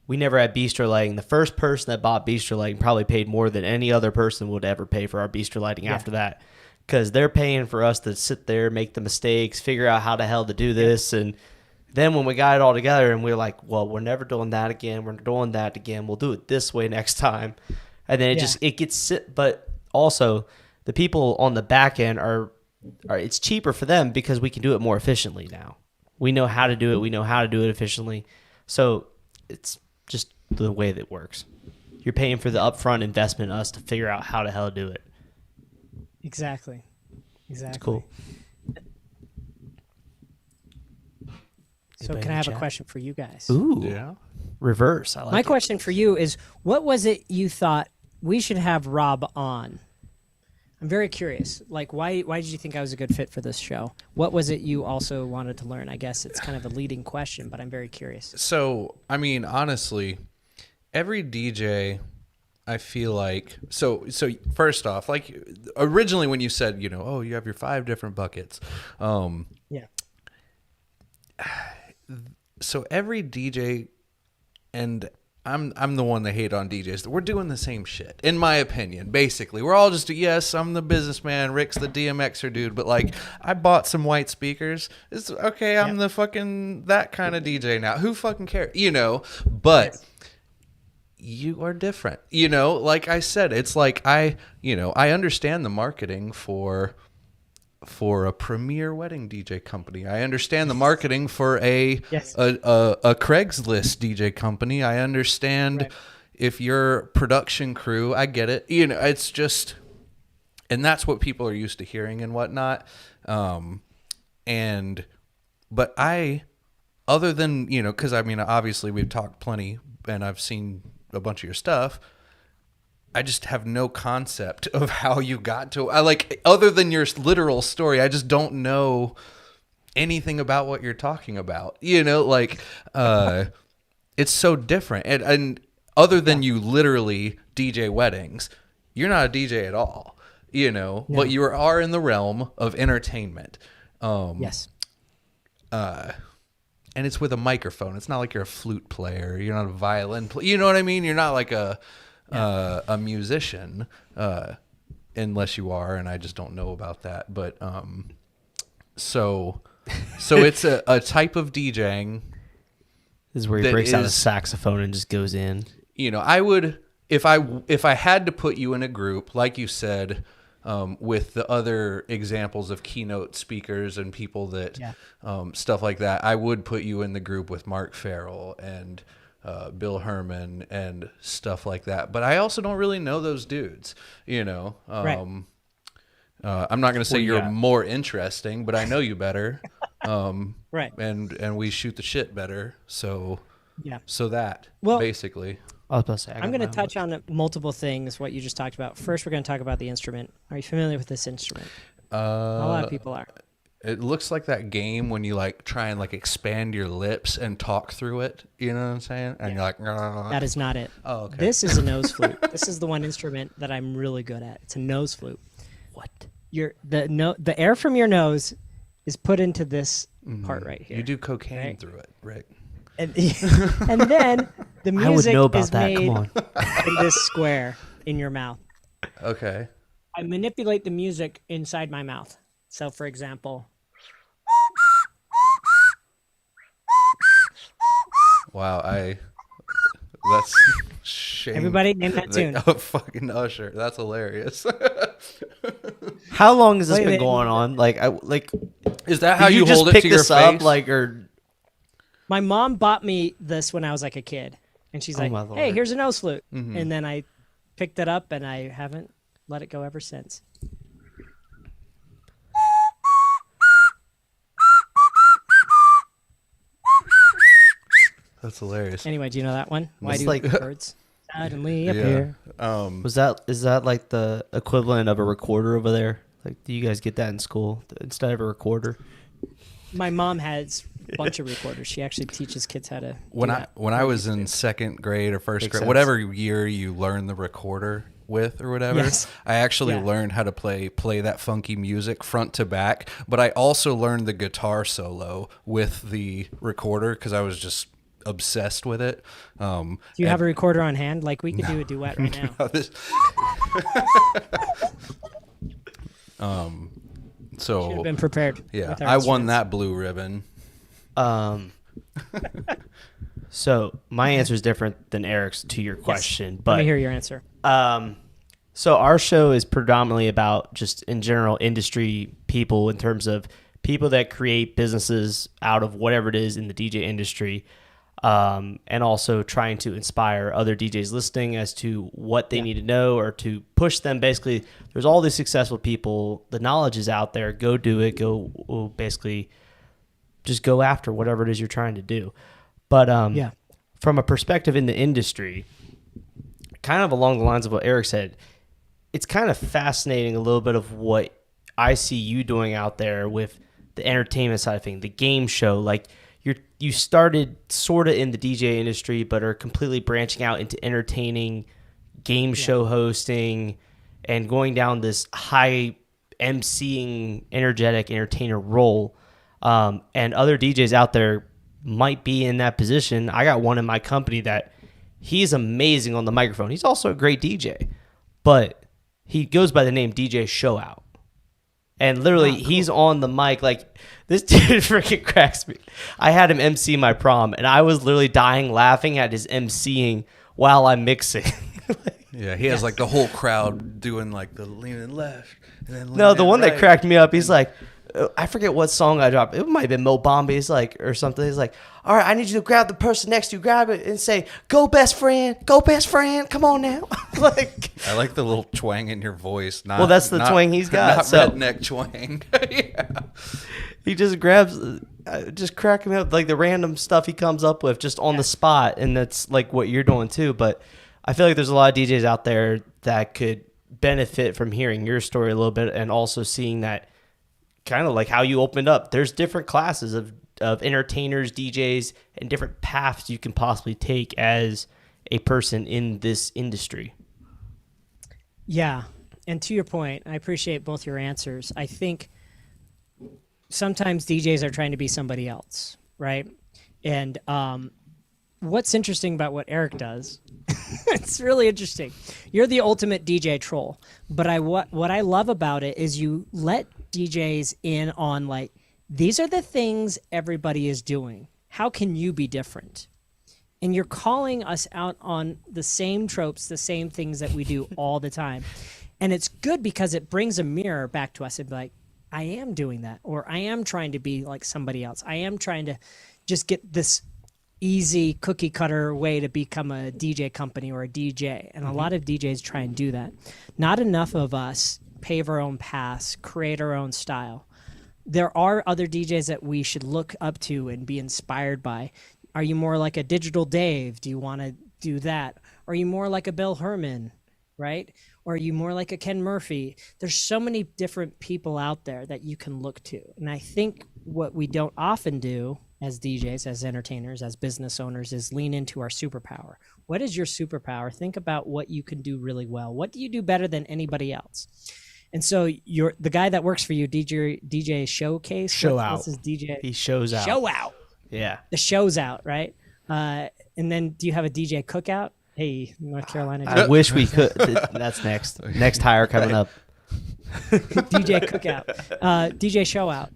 we never had bistro lighting. The first person that bought bistro lighting probably paid more than any other person would ever pay for our bistro lighting after that, because they're paying for us to sit there, make the mistakes, figure out how the hell to do this. And then when we got it all together and we were like, well, we're never doing that again. We're doing that again. We'll do it this way next time. And then it gets, but also the people on the back end are it's cheaper for them because we can do it more efficiently now. We know how to do it. We know how to do it efficiently. So it's just the way that it works. You're paying for the upfront investment in us to figure out how the hell to do it. Exactly. It's cool. So can I have a question for you guys? Ooh. Yeah. Reverse. I like My it. question for you is, what was it you thought we should have Rob on? I'm very curious. Like, why did you think I was a good fit for this show? What was it you also wanted to learn? I guess it's kind of a leading question, but I'm very curious. So, I mean, honestly, every DJ, I feel like, so first off, like originally when you said, oh, you have your 5 different buckets. Yeah. So every DJ, and I'm the one that hate on DJs. We're doing the same shit, in my opinion. Basically, we're all just I'm the businessman. Rick's the DMXer dude. But like, I bought some white speakers. It's okay. I'm the fucking that kind of DJ now. Who fucking cares? But you are different. Like I said, it's like I understand the marketing for a premier wedding DJ company. I understand the marketing for a Craigslist DJ company. I understand if you're production crew, I get it. It's just, and that's what people are used to hearing and whatnot. And But other than, because I mean, obviously we've talked plenty and I've seen a bunch of your stuff. I just have no concept of how you got to, other than your literal story, I just don't know anything about what you're talking about. It's so different. And other than you literally DJ weddings, you're not a DJ at all, No. but you are in the realm of entertainment. Yes. And it's with a microphone. It's not like you're a flute player. You're not a violin player. You know what I mean? You're not like a musician, unless you are, and I just don't know about that. But so it's a type of DJing. This is where he breaks out a saxophone and just goes in. I would, if I had to put you in a group, like you said, with the other examples of keynote speakers and people that stuff like that, I would put you in the group with Mark Farrell and Bill Herman and stuff like that. But I also don't really know those dudes, Right. I'm not going to say you're more interesting, but I know you better. Right. And we shoot the shit better. So that basically. I was about to say, I'm going to touch on multiple things, what you just talked about. First, we're going to talk about the instrument. Are you familiar with this instrument? A lot of people are. It looks like that game when you try and expand your lips and talk through it. You know what I'm saying? And you're like, that is not it. Oh, okay. This is a nose flute. This is the one instrument that I'm really good at. It's a nose flute. What? The air from your nose is put into this part right here. You do cocaine through it, Rick. And then the music I would know about is that. made Come on. in this square in your mouth. Okay. I manipulate the music inside my mouth. So, for example, wow, that's shame. Everybody name that tune. Oh, fucking Usher. That's hilarious. How long has this been going on? Is that how you just hold it pick to your this up, face? or my mom bought me this when I was like a kid, and she's like, my Lord. "Hey, here's a nose flute," and then I picked it up, and I haven't let it go ever since. That's hilarious. Anyway, do you know that one? Why It's do birds suddenly appear? is that like the equivalent of a recorder over there? Like, do you guys get that in school instead of a recorder? My mom has a bunch of recorders. She actually teaches kids how to. When I was in second grade or first grade, sense. whatever year you learn the recorder with or whatever, Yes. I actually learned how to play that funky music front to back. But I also learned the guitar solo with the recorder because I was just obsessed with it. Do you have a recorder on hand? Like, we could do a duet right now. So Should have been prepared. yeah, with our I won instruments. that blue ribbon. So my answer is different than Eric's to your question, Let but me hear your answer. so our show is predominantly about just in general industry people, in terms of people that create businesses out of whatever it is in the DJ industry, and also trying to inspire other DJs listening as to what they need to know, or to push them. Basically, there's all these successful people. The knowledge is out there. Go do it. Go basically just go after whatever it is you're trying to do. But from a perspective in the industry, kind of along the lines of what Eric said, it's kind of fascinating a little bit of what I see you doing out there with the entertainment side of things, the game show. Like, you started sort of in the DJ industry, but are completely branching out into entertaining, game show hosting, and going down this high emceeing, energetic entertainer role. And other DJs out there might be in that position. I got one in my company that he's amazing on the microphone. He's also a great DJ, but he goes by the name DJ Showout. And literally, he's on the mic. Like, this dude freaking cracks me. I had him MC my prom, and I was literally dying laughing at his MCing while I'm mixing. Yeah, he has like the whole crowd doing like the leaning left. And then No, the one right. that cracked me up, he's like, I forget what song I dropped. It might have been Mo Bombay's, like, or something. He's like, all right, I need you to grab the person next to you, grab it, and say, go best friend, come on now. Like, I like the little twang in your voice. Not, well, that's the twang he's got. Not so, redneck twang. Yeah. he just grabs, just cracking me up, like the random stuff he comes up with just on the spot. And that's like what you're doing too. But I feel like there's a lot of DJs out there that could benefit from hearing your story a little bit and also seeing that kind of like how you opened up. There's different classes of entertainers, DJs, and different paths you can possibly take as a person in this industry. Yeah. And to your point, I appreciate both your answers. I think sometimes DJs are trying to be somebody else, right? And what's interesting about what Erik does, it's really interesting. You're the ultimate DJ troll. But what I love about it is you let DJs in on, like, these are the things everybody is doing. How can you be different? And you're calling us out on the same tropes, the same things that we do all the time. And it's good because it brings a mirror back to us and be like, I am doing that, or I am trying to be like somebody else. I am trying to just get this easy cookie cutter way to become a DJ company or a DJ. And a lot of DJs try and do that. Not enough of us pave our own paths, create our own style. There are other DJs that we should look up to and be inspired by. Are you more like a Digital Dave? Do you want to do that? Are you more like a Bill Herman, right? Or are you more like a Ken Murphy? There's so many different people out there that you can look to. And I think what we don't often do as DJs, as entertainers, as business owners is lean into our superpower. What is your superpower? Think about what you can do really well. What do you do better than anybody else? And so you're the guy that works for you, DJ Showcase. Show out. What's his DJ? He shows out. Show out. Yeah. The show's out, right? And then do you have a DJ cookout? Hey, North Carolina. I wish we could. That's next. Next hire coming up. DJ cookout. DJ show out.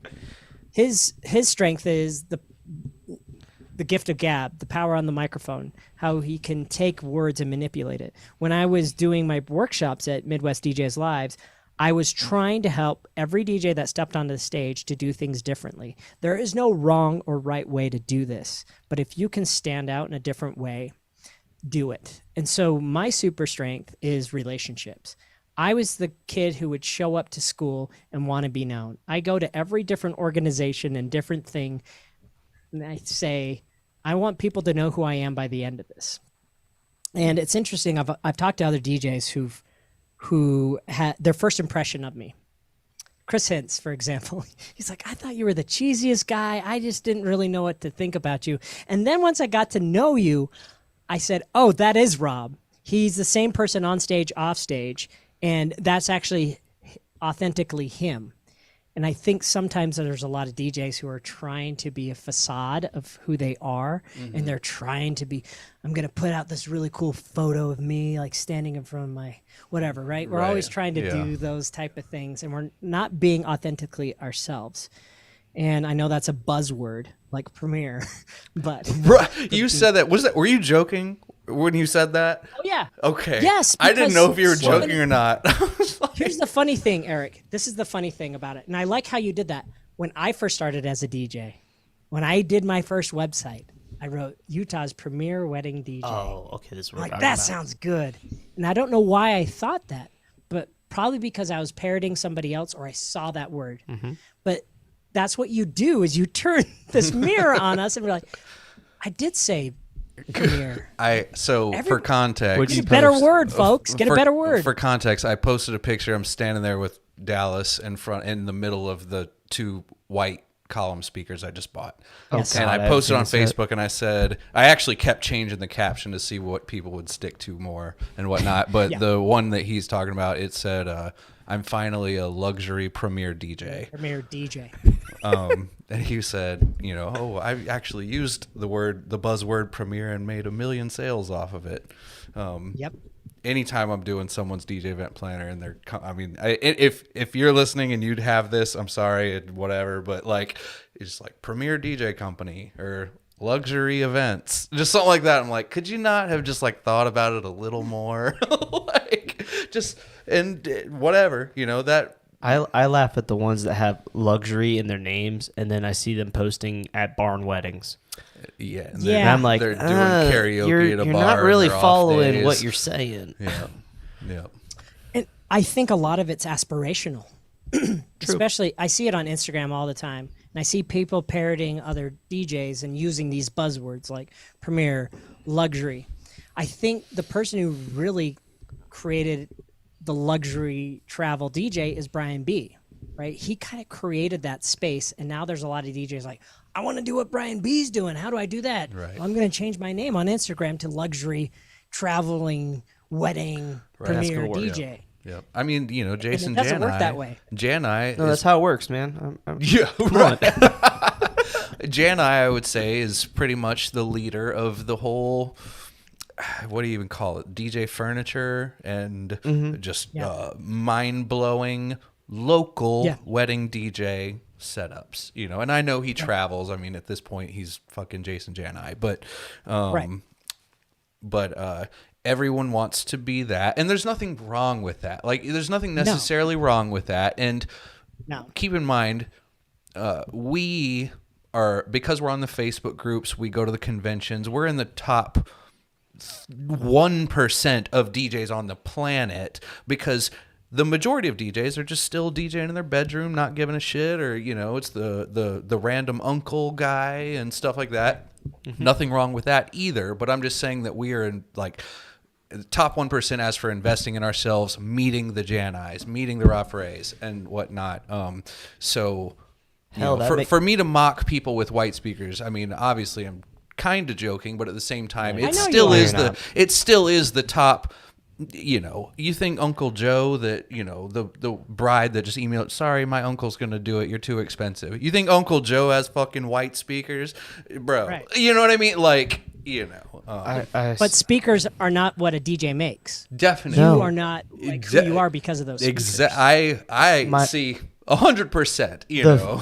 His strength is the gift of gab, the power on the microphone, how he can take words and manipulate it. When I was doing my workshops at Midwest DJs Lives, I was trying to help every DJ that stepped onto the stage to do things differently. There is no wrong or right way to do this, but if you can stand out in a different way, do it. And so my super strength is relationships. I was the kid who would show up to school and want to be known. I go to every different organization and different thing, and I say, I want people to know who I am by the end of this. And it's interesting. I've talked to other DJs who had their first impression of me. Chris Hintz, for example, he's like, I thought you were the cheesiest guy. I just didn't really know what to think about you. And then once I got to know you, I said, oh, that is Rob. He's the same person on stage, off stage, and that's actually authentically him. And I think sometimes there's a lot of DJs who are trying to be a facade of who they are, and they're trying to be, I'm going to put out this really cool photo of me, like standing in front of my whatever, right? We're always trying to do those type of things, and we're not being authentically ourselves. And I know that's a buzzword, like Premiere, but you said that. Were you joking when you said that? Oh yeah. Okay. Yes. I didn't know if you were joking or not. Here's the funny thing, Erik. This is the funny thing about it, and I like how you did that. When I first started as a DJ, when I did my first website, I wrote Utah's premier wedding DJ. Oh, okay. This is what like that sounds good, and I don't know why I thought that, but probably because I was parroting somebody else or I saw that word. But that's what you do is you turn this mirror on us and we're like, I did say premiere. For context, get a better word, folks. Get a better word. For context, I posted a picture. I'm standing there with Dallas in the middle of the two white column speakers I just bought. Yes. And I posted on Facebook and I said, I actually kept changing the caption to see what people would stick to more and whatnot. But the one that he's talking about, it said, I'm finally a luxury premier DJ. Premier DJ. And he said, I actually used the buzzword premier and made 1 million sales off of it. Yep. Anytime I'm doing someone's DJ event planner and if you're listening and you'd have this, I'm sorry, whatever, but it's like premier DJ company or luxury events, just something like that. I'm like, could you not have just thought about it a little more? Whatever, that. I laugh at the ones that have luxury in their names, and then I see them posting at barn weddings. Yeah. And I'm like, they're doing karaoke at a bar. You're not really following what days. you're saying. Yeah. And I think a lot of it's aspirational. especially I see it on Instagram all the time, and I see people parroting other DJs and using these buzzwords like premiere, luxury. I think the person who really created the luxury travel DJ is Brian B. Right? He kind of created that space, and now there's a lot of DJs like, I want to do what Brian B's doing. How do I do that? Right. Well, I'm going to change my name on Instagram to luxury traveling wedding premier DJ. Yeah. I mean, you know, Jason Jan doesn't work that way. No, that's how it works, man. Yeah, right. Jan I would say, is pretty much the leader of the whole, what do you even call it? DJ furniture and just mind-blowing local wedding DJ setups, you know. And I know he travels. I mean, at this point, he's fucking Jason Jan I, but everyone wants to be that, and there's nothing wrong with that. Like, there's nothing necessarily wrong with that. And keep in mind, we are, because we're on the Facebook groups, we go to the conventions, we're in the top 1% of DJs on the planet, because the majority of DJs are just still DJing in their bedroom, not giving a shit, or, you know, it's the random uncle guy and stuff like that. Nothing wrong with that either, but I'm just saying that we are in, like, top 1% as for investing in ourselves, meeting the Jan I's, meeting the Rob Ferres and whatnot. So for me to mock people with white speakers, I mean, obviously I'm kind of joking, but at the same time, it still is the top. You know, you think Uncle Joe, that, you know, the bride that just emailed, sorry, my uncle's going to do it, you're too expensive. You think Uncle Joe has fucking white speakers? Bro, right. You know what I mean? Like, you know. But speakers are not what a DJ makes. Definitely. You are not like who you are because of those speakers. I see 100%, you know.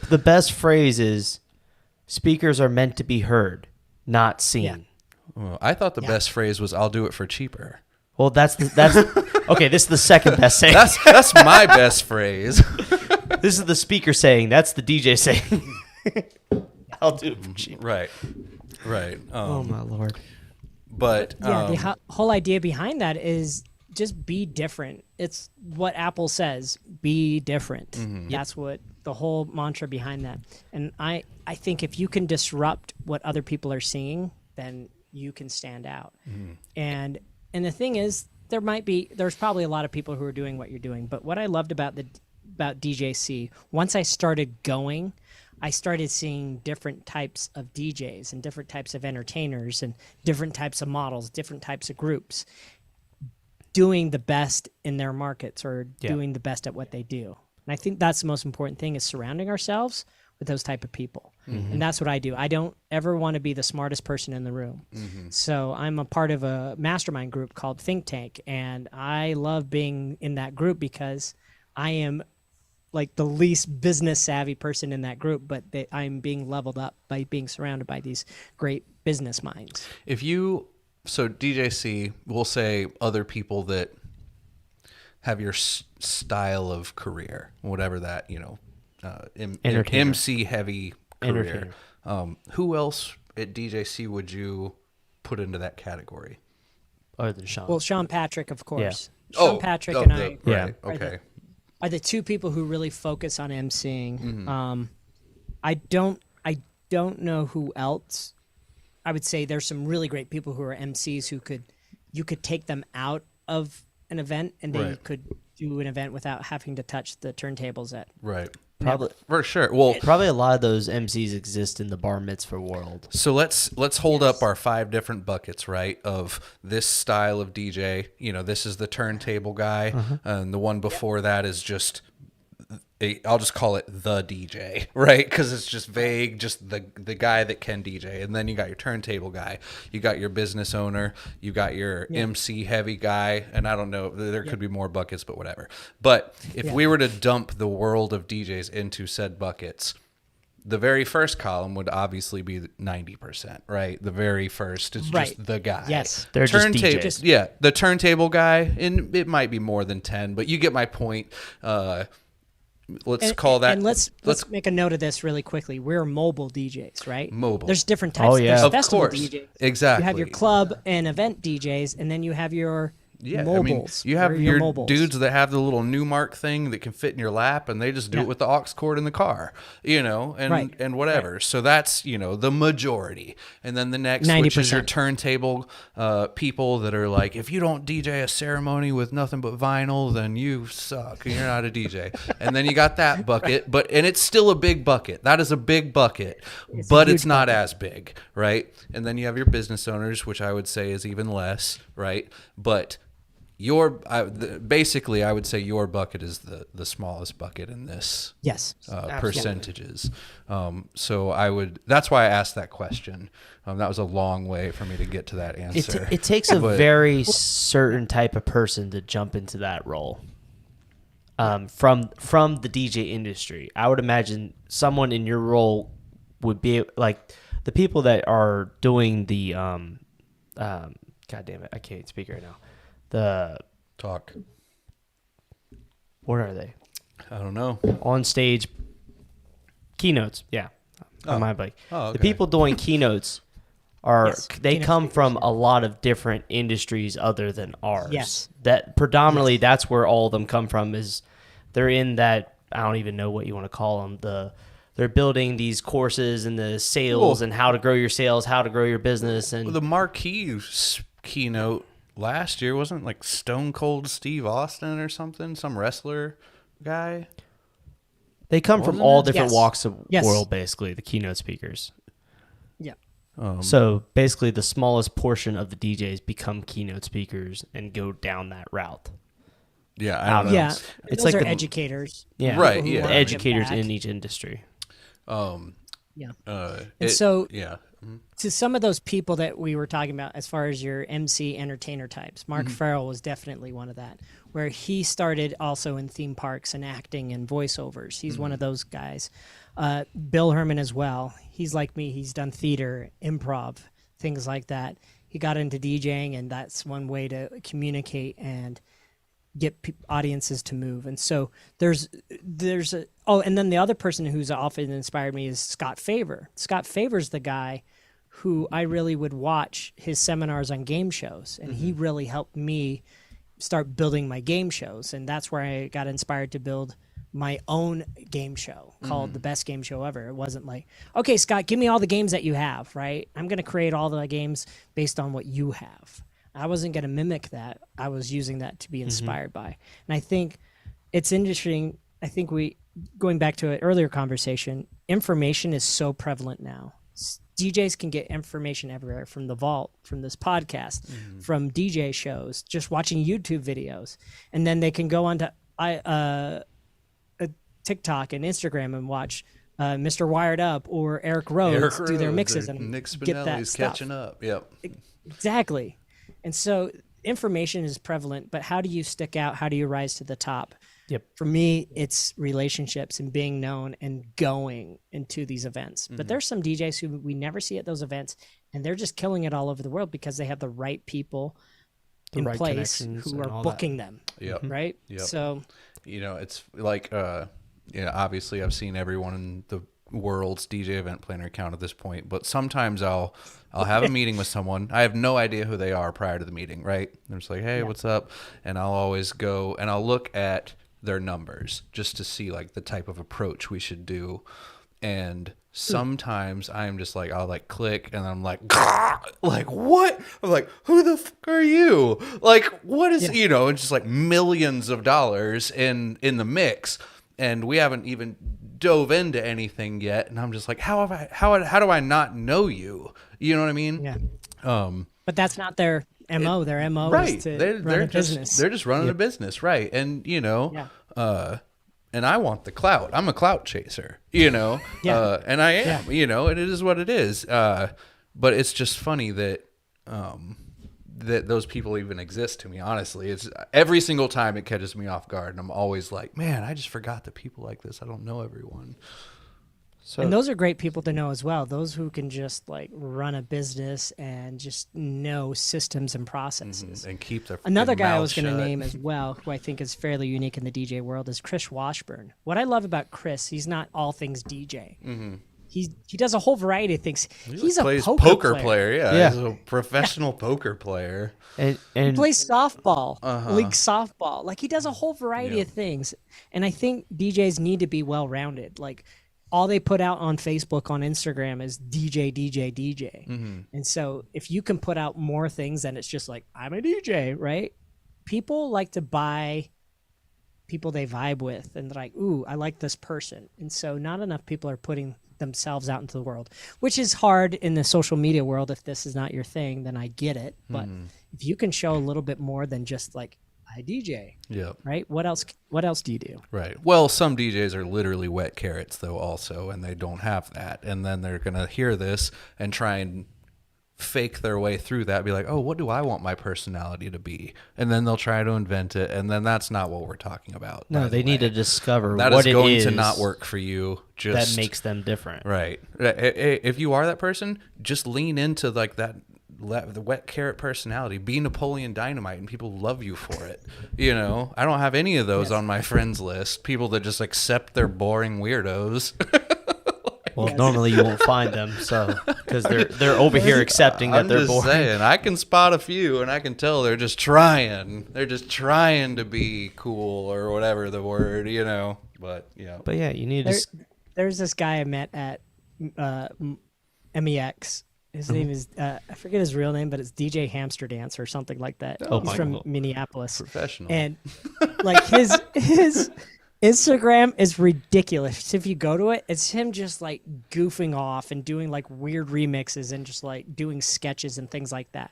The best phrase is, speakers are meant to be heard, not seen. Yeah. Well, I thought the best phrase was, I'll do it for cheaper. Well, that's okay. This is the second best saying. That's my best phrase. This is the speaker saying. That's the DJ saying. I'll do it for cheap. Right. Oh my Lord. But the whole idea behind that is just be different. It's what Apple says: be different. That's what the whole mantra behind that. And I think if you can disrupt what other people are seeing, then you can stand out. And the thing is, there's probably a lot of people who are doing what you're doing. But what I loved about DJC, once I started going, I started seeing different types of DJs and different types of entertainers and different types of models, different types of groups doing the best in their markets or doing the best at what they do. And I think that's the most important thing, is surrounding ourselves with those type of people. And that's what I do. I don't ever want to be the smartest person in the room. So I'm a part of a mastermind group called Think Tank, and I love being in that group because I am like the least business savvy person in that group, but I'm being leveled up by being surrounded by these great business minds. So DJC, we'll say other people that have your style of career, whatever that, you know, MC heavy career. Who else at DJC would you put into that category? Other than Sean. Well, Sean Patrick, of course. Yeah. Sean Patrick and I are the two people who really focus on MCing. I don't know who else. I would say there's some really great people who are MCs who you could take them out of an event and they could do an event without having to touch the turntables at. Right. Probably for sure. Well, probably a lot of those MCs exist in the bar mitzvah world. So let's hold up our 5 different buckets, right? Of this style of DJ. You know, this is the turntable guy, and the one before that is just I'll just call it the DJ, right? Because it's just vague, just the guy that can DJ. And then you got your turntable guy, you got your business owner, you got your MC heavy guy, and I don't know, there could be more buckets, but whatever. But if we were to dump the world of DJs into said buckets, the very first column would obviously be 90%, right? The very first is just the guy. Yes. They're just DJs. Yeah, the turntable guy, and it might be more than 10, but you get my point. Let's call that. And let's make a note of this really quickly. We're mobile DJs, right? Mobile. There's different types. Oh, yeah. There's Of festival course. DJs. Exactly. You have your club and event DJs, and then you have your Yeah, mobiles. I mean, you have your dudes that have the little Newmark thing that can fit in your lap, and they just do it with the aux cord in the car, and whatever. Right. So that's, the majority. And then the next, 90%. Which is your turntable people that are like, if you don't DJ a ceremony with nothing but vinyl, then you suck, and you're not a DJ. And then you got that bucket, and it's still a big bucket. That is a big bucket, but it's not as big, right? And then you have your business owners, which I would say is even less, right? But basically, I would say your bucket is the smallest bucket in this. Yes, percentages. So that's why I asked that question. That was a long way for me to get to that answer. It takes a very certain type of person to jump into that role. From the DJ industry, I would imagine someone in your role would be like the people that are doing the God damn it, I can't speak right now. The talk. What are they? I don't know. On stage keynotes. Yeah. On my bike. Oh, okay. The people doing keynotes come from a lot of different industries other than ours. Yes. That predominantly that's where all of them come from, is they're in that, I don't even know what you want to call them. They're building these courses and the sales and how to grow your sales, how to grow your business. And the marquee keynote last year wasn't like Stone Cold Steve Austin or something, some wrestler guy. They come from all different walks of world, basically, the keynote speakers. Yeah. So basically the smallest portion of the DJs become keynote speakers and go down that route. Yeah, I don't know. Yeah, it's those like are educators. Yeah, right. Yeah, educators in each industry. To some of those people that we were talking about, as far as your MC entertainer types, Mark Ferre was definitely one of that, where he started also in theme parks and acting and voiceovers. He's one of those guys. Bill Herman as well. He's like me. He's done theater, improv, things like that. He got into DJing, and that's one way to communicate and get audiences to move. And so there's and then the other person who's often inspired me is Scott Favor. Scott Favor's the guy who I really would watch his seminars on game shows, and he really helped me start building my game shows. And that's where I got inspired to build my own game show called The Best Game Show Ever. It wasn't like, okay, Scott, give me all the games that you have, right? I'm going to create all the games based on what you have. I wasn't going to mimic that. I was using that to be inspired by. And I think it's interesting. I think going back to an earlier conversation, information is so prevalent now. DJs can get information everywhere, from the vault, from this podcast, from DJ shows, just watching YouTube videos. And then they can go onto TikTok and Instagram and watch Mr. Wired Up or Eric Rhodes do their mixes and Nick get that Spinelli's stuff. Catching Up. Yep. Exactly. And so information is prevalent, but how do you stick out? How do you rise to the top? Yep. For me, it's relationships and being known and going into these events. But there's some DJs who we never see at those events, and they're just killing it all over the world because they have the right people in place who are booking them. Yep. Right? Yep. So, it's like, obviously I've seen everyone in the world's DJ event planner account at this point, but sometimes I'll have a meeting with someone. I have no idea who they are prior to the meeting, right? They're just like, hey, what's up? And I'll always go and I'll look at their numbers just to see like the type of approach we should do. And sometimes I'm just like, I'll like click and I'm like, like what? I'm like, who the fuck are you? Like, what is, it's just like millions of dollars in the mix. And we haven't even dove into anything yet. And I'm just like, how do I not know you? You know what I mean? Yeah. But that's not their MO. Their MO is to run a business. They're just running a business, right? And and I want the clout. I'm a clout chaser, and I am, and it is what it is. But it's just funny that that those people even exist to me. Honestly, it's every single time it catches me off guard, and I'm always like, man, I just forgot that people like this. I don't know everyone. So, and those are great people to know as well. Those who can just like run a business and just know systems and processes. And keep their Another guy I was going to name as well, who I think is fairly unique in the DJ world, is Chris Washburn. What I love about Chris, he's not all things DJ. He does a whole variety of things. He's a plays poker player. Yeah, he's a professional poker player. And He plays softball, Uh-huh. league softball. Like he does a whole variety of things. And I think DJs need to be well-rounded. Like all they put out on Facebook, on Instagram is DJ, DJ, DJ. Mm-hmm. And so if you can put out more things than it's just like, I'm a DJ, right? People like to buy people they vibe with, and they're like, ooh, I like this person. And so not enough people are putting themselves out into the world, which is hard in the social media world. If this is not your thing, then I get it. But if you can show a little bit more than just like, I DJ, right? What else do you do? Right. Well, some DJs are literally wet carrots though also, and they don't have that. And then they're going to hear this and try and fake their way through that, be like, oh, what do I want my personality to be? And then they'll try to invent it, and then that's not what we're talking about. No, they need to discover that what is going it is to not work for you. Just that makes them different. Right. If you are that person, just lean into like that, the wet carrot personality. Be Napoleon Dynamite, and people love you for it. You know, I don't have any of those on my friends list. People that just accept they're boring weirdos. Well, normally you won't find them, so because they're over here accepting that they're boring. I'm just saying, I can spot a few, and I can tell they're just trying. They're just trying to be cool or whatever the word, you know. But yeah. But yeah, you need to. There's this guy I met at MEX. His name is I forget his real name, but it's DJ Hamster Dance or something like that. He's from Minneapolis. Professional. And like his Instagram is ridiculous. If you go to it, it's him just like goofing off and doing like weird remixes and just like doing sketches and things like that.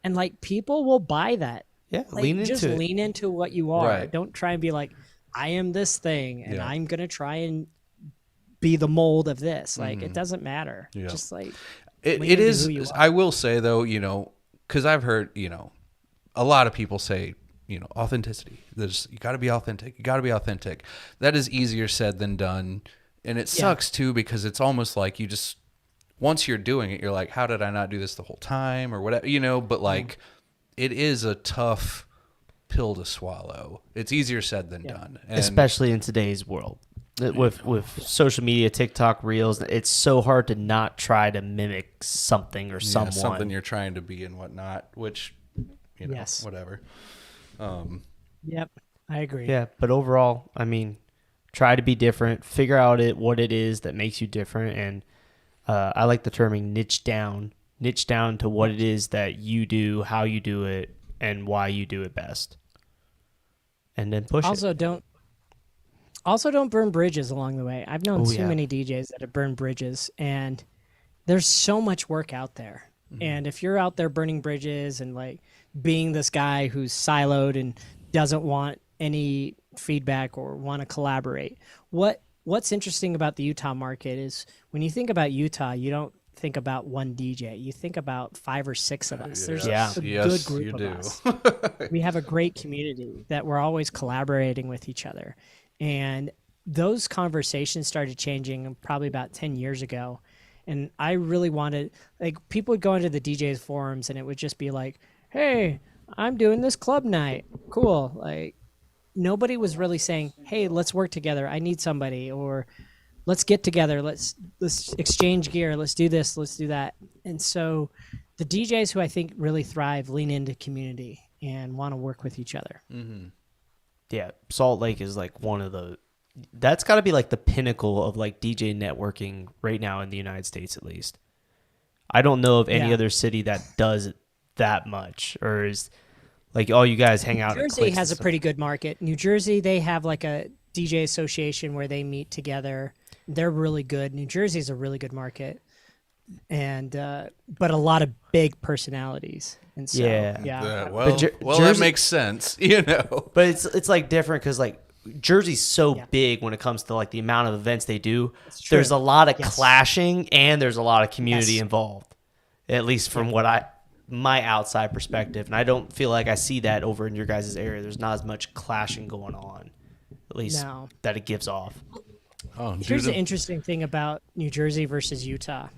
And like people will buy that. Yeah, like, lean into what you are. Right. Don't try and be like, I am this thing and I'm gonna try and be the mold of this. Like it doesn't matter. Yeah. Just like it is. I will say though, you know, because I've heard, you know, a lot of people say, you know, authenticity. You got to be authentic. You got to be authentic. That is easier said than done. And it sucks too, because it's almost like you just, once you're doing it, you're like, how did I not do this the whole time or whatever, you know, but like it is a tough pill to swallow. It's easier said than done. And especially in today's world. With social media, TikTok, Reels, it's so hard to not try to mimic something or someone. Something you're trying to be and whatnot, which, you know, whatever. Yep, I agree. Yeah, but overall, I mean, try to be different. Figure out what it is that makes you different, and I like the terming niche down to what it is that you do, how you do it, and why you do it best, and then push it. Also, don't burn bridges along the way. I've known too many DJs that have burned bridges, and there's so much work out there. And if you're out there burning bridges and like being this guy who's siloed and doesn't want any feedback or want to collaborate, what's interesting about the Utah market is when you think about Utah, you don't think about one DJ. You think about 5 or 6 of us. There's a good group of us. We have a great community that we're always collaborating with each other. And those conversations started changing probably about 10 years ago. And I really wanted, like, people would go into the DJs forums and it would just be like, hey, I'm doing this club night. Cool. Like, nobody was really saying, hey, let's work together. I need somebody. Or let's get together. Let's exchange gear. Let's do this. Let's do that. And so the DJs who I think really thrive lean into community and want to work with each other. Mm-hmm. Yeah, Salt Lake is like one of the, that's got to be like the pinnacle of like DJ networking right now in the United States, at least. I don't know of any other city that does it that much, or is like all you guys hang out. New Jersey has a pretty good market. New Jersey, they have like a DJ association where they meet together. They're really good. New Jersey's a really good market, and but a lot of big personalities. And so, well, Jersey, that makes sense, you know. But it's like different because like Jersey's so big when it comes to like the amount of events they do. There's a lot of clashing and there's a lot of community involved, at least from my outside perspective. And I don't feel like I see that over in your guys' area. There's not as much clashing going on, at least that it gives off. Oh, here's the interesting thing about New Jersey versus Utah.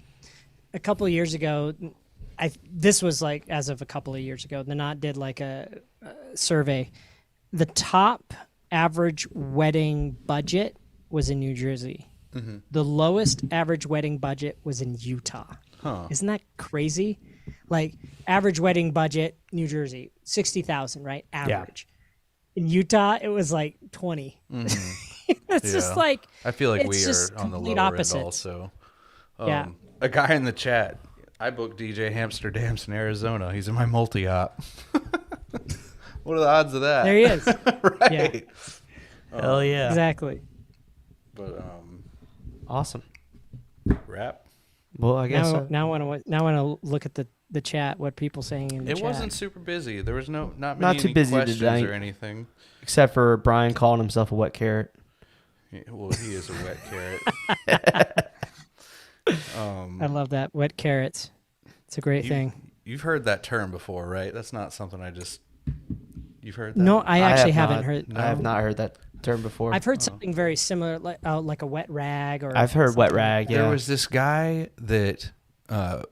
A couple of years ago, this was like as of a couple of years ago, the Knot did like a survey. The top average wedding budget was in New Jersey. The lowest average wedding budget was in Utah. Huh. Isn't that crazy? Like average wedding budget, New Jersey, 60,000, right? Average. Yeah. In Utah, it was like 20. It's just like, I feel like we are on the lower end also. Yeah. A guy in the chat, I booked DJ Hamsterdams in Arizona. He's in my multi-op. What are the odds of that? There he is. Right. Yeah. Hell yeah. Exactly. But awesome. Rap. Well, I guess now I want to look at the chat. What people saying in the chat. It wasn't super busy. There was not not too busy questions today or anything. Except for Brian calling himself a wet carrot. Well, he is a wet carrot. I love that, wet carrots. It's a great thing. You've heard that term before, right? That's not something you've heard that? No, I actually haven't heard. No. I have not heard that term before. I've heard something very similar, like a wet rag, or I've heard wet rag. Yeah, there was this guy that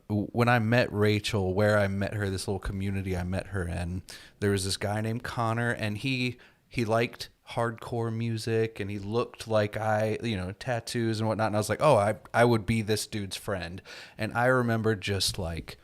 when I met Rachel, where I met her, this little community I met her in, there was this guy named Connor, and he liked hardcore music, and he looked like tattoos and whatnot, and I was like, oh, I would be this dude's friend. And I remember just like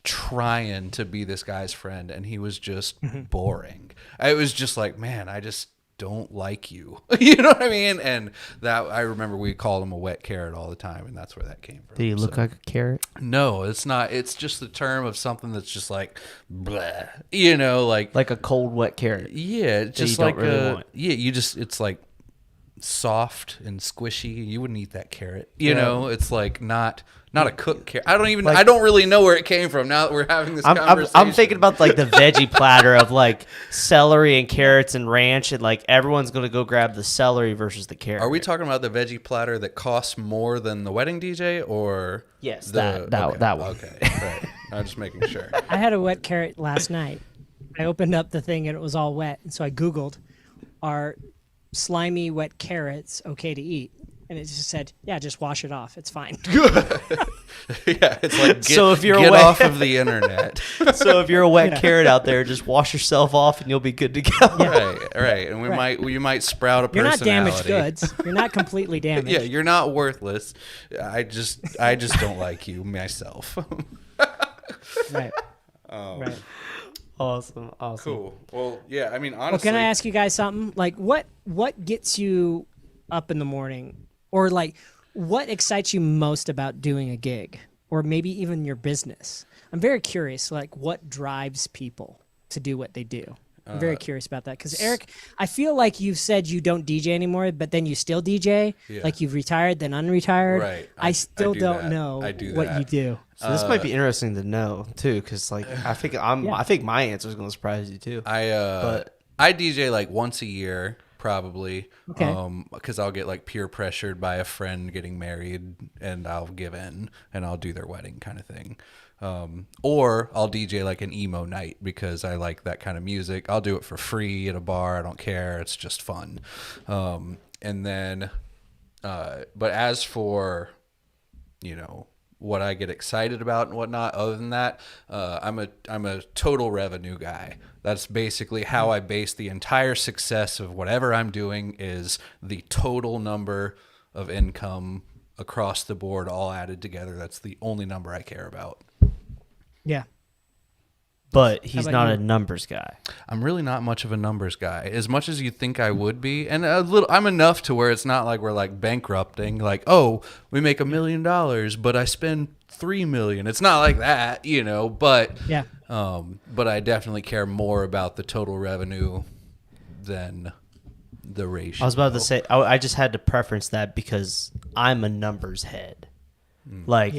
trying to be this guy's friend, and he was just boring. I was just like, man, I just don't like you. You know what I mean? And that, I remember we called him a wet carrot all the time, and that's where that came from. Did he look like a carrot? No, it's not. It's just the term of something that's just like, bleh, like a cold wet carrot. Yeah, just like it's like soft and squishy. You wouldn't eat that carrot. You know, it's like not a cooked carrot. I don't really know where it came from now that we're having this conversation. I'm thinking about like the veggie platter of like celery and carrots and ranch, and like everyone's going to go grab the celery versus the carrot. Are we talking about the veggie platter that costs more than the wedding DJ, or yes, that one? Okay, right. I'm just making sure. I had a wet carrot last night. I opened up the thing and it was all wet, and so I Googled, "Are slimy wet carrots okay to eat?" And it just said, yeah, just wash it off. It's fine. Yeah, it's like, get off of the internet. So if you're a wet carrot out there, just wash yourself off and you'll be good to go. Yeah. Right. And you might sprout a personality. You're not damaged goods. You're not completely damaged. Yeah, you're not worthless. I just don't like you myself. Right. Right. Awesome. Cool. Well, yeah, I mean, honestly. Well, can I ask you guys something? Like, what gets you up in the morning? Or like, what excites you most about doing a gig, or maybe even your business? I'm very curious, like what drives people to do what they do. I'm very curious about that, because Erik, I feel like you said you don't DJ anymore, but then you still DJ, like you've retired, then unretired. Right. I still don't know what you do. So this might be interesting to know too, because like I think my answer is going to surprise you too. I DJ like once a year. Probably, because I'll get like peer pressured by a friend getting married, and I'll give in and I'll do their wedding kind of thing. Or I'll DJ like an emo night because I like that kind of music. I'll do it for free at a bar. I don't care. It's just fun. And then, but as for, what I get excited about and whatnot, other than that, I'm a total revenue guy. That's basically how I base the entire success of whatever I'm doing, is the total number of income across the board, all added together. That's the only number I care about. Yeah. But he's not a numbers guy. I'm really not much of a numbers guy, as much as you think I would be. And I'm enough to where it's not like we're like bankrupting, like, oh, we make $1 million, but I spend $3 million. It's not like that, but yeah. But I definitely care more about the total revenue than the ratio. I was about to say, I just had to preference that because I'm a numbers head. Like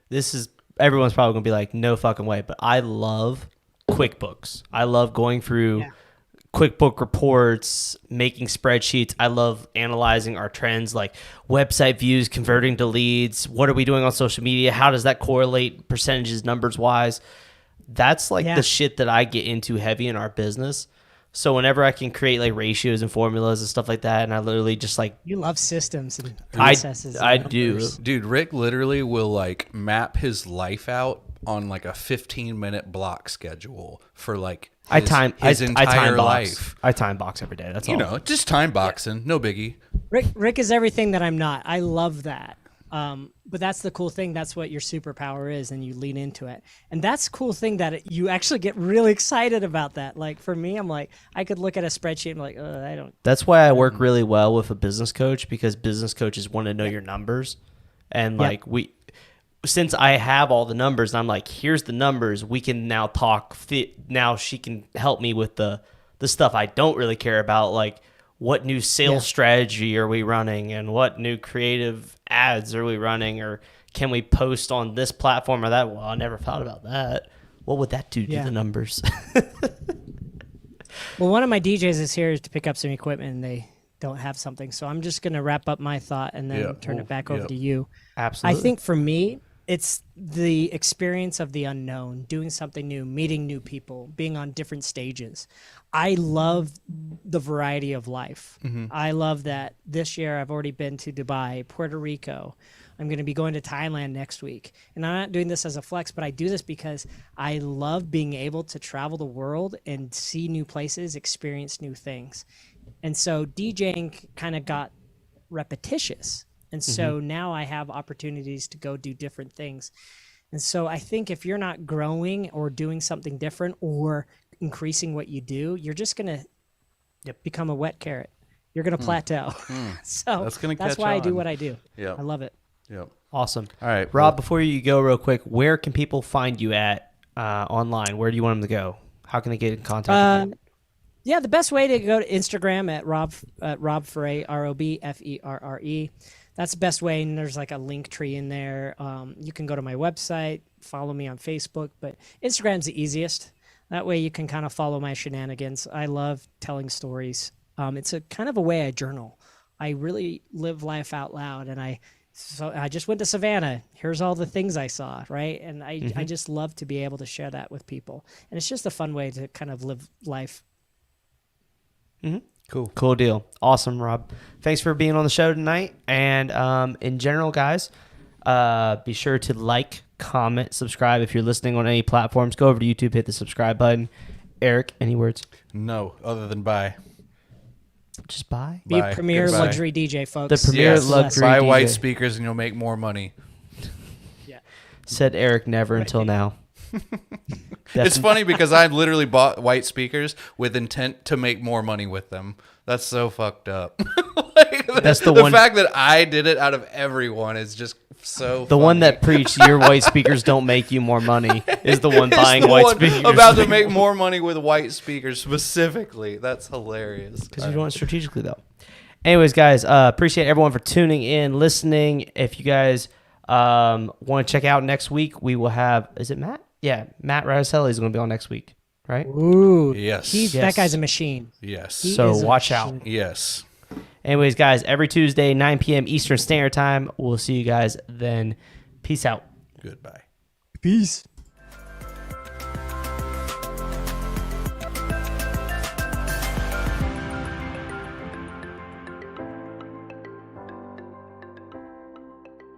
this is, everyone's probably gonna be like, no fucking way, but I love QuickBooks. I love going through QuickBook reports, making spreadsheets. I love analyzing our trends, like website views, converting to leads. What are we doing on social media? How does that correlate percentages, numbers wise? That's like the shit that I get into heavy in our business. So whenever I can create like ratios and formulas and stuff like that, and I literally just like, you love systems and processes. I do, dude. Rick literally will like map his life out on like a 15-minute block schedule for like his entire life. I time box every day. That's all. Just time boxing, no biggie. Rick is everything that I'm not. I love that. But that's the cool thing. That's what your superpower is, and you lean into it. And that's a cool thing that you actually get really excited about that. Like for me, I'm like, I could look at a spreadsheet and like, I don't. That's why I work really well with a business coach, because business coaches want to know your numbers. And like since I have all the numbers, I'm like, here's the numbers. We can now talk. Now she can help me with the stuff I don't really care about, like what new sales strategy are we running, and what new creative ads are we running, or can we post on this platform or that? Well, I never thought about that. What would that do to the numbers? Well, one of my DJs is here to pick up some equipment, and they don't have something. So I'm just going to wrap up my thought and then turn it back over to you. Absolutely. I think for me, it's the experience of the unknown, doing something new, meeting new people, being on different stages. I love the variety of life. Mm-hmm. I love that this year I've already been to Dubai, Puerto Rico. I'm going to be going to Thailand next week. And I'm not doing this as a flex, but I do this because I love being able to travel the world and see new places, experience new things. And so DJing kind of got repetitious. And so now I have opportunities to go do different things. And so I think if you're not growing or doing something different or increasing what you do, you're just going to become a wet carrot. You're going to plateau. So that's why I do what I do. Yeah, I love it. Yep. Awesome. All right, Rob, before you go real quick, where can people find you at online? Where do you want them to go? How can they get in contact with you? Yeah, the best way to go to Instagram at Rob Ferre, ROBFERRE. That's the best way, and there's like a link tree in there. You can go to my website, follow me on Facebook, but Instagram's the easiest. That way you can kind of follow my shenanigans. I love telling stories. It's a kind of a way I journal. I really live life out loud, and I just went to Savannah. Here's all the things I saw, right? And I just love to be able to share that with people. And it's just a fun way to kind of live life. Mm-hmm. Cool deal. Awesome, Rob. Thanks for being on the show tonight. And in general, guys, be sure to like, comment, subscribe. If you're listening on any platforms, go over to YouTube, hit the subscribe button. Eric, any words? No, other than bye. Just buy? Be a premier Goodbye. luxury DJ, folks. The premier luxury buy DJ. white speakers and you'll make more money. Yeah. Said Eric never until now. It's funny because I literally bought white speakers with intent to make more money with them. That's so fucked up. That's the fact that I did it out of everyone is just so the funny. one that preached your white speakers don't make you more money is the one buying white speakers. About to make more money with white speakers specifically. That's hilarious. Because you want it strategically, though. Anyways, guys, appreciate everyone for tuning in, listening. If you guys want to check out next week, we will have, is it Matt? Yeah, Matt Radicelli is going to be on next week, right? Ooh. Yes. That guy's a machine. Yes. So watch out. Yes. Anyways, guys, every Tuesday, 9 p.m. Eastern Standard Time. We'll see you guys then. Peace out. Goodbye. Peace.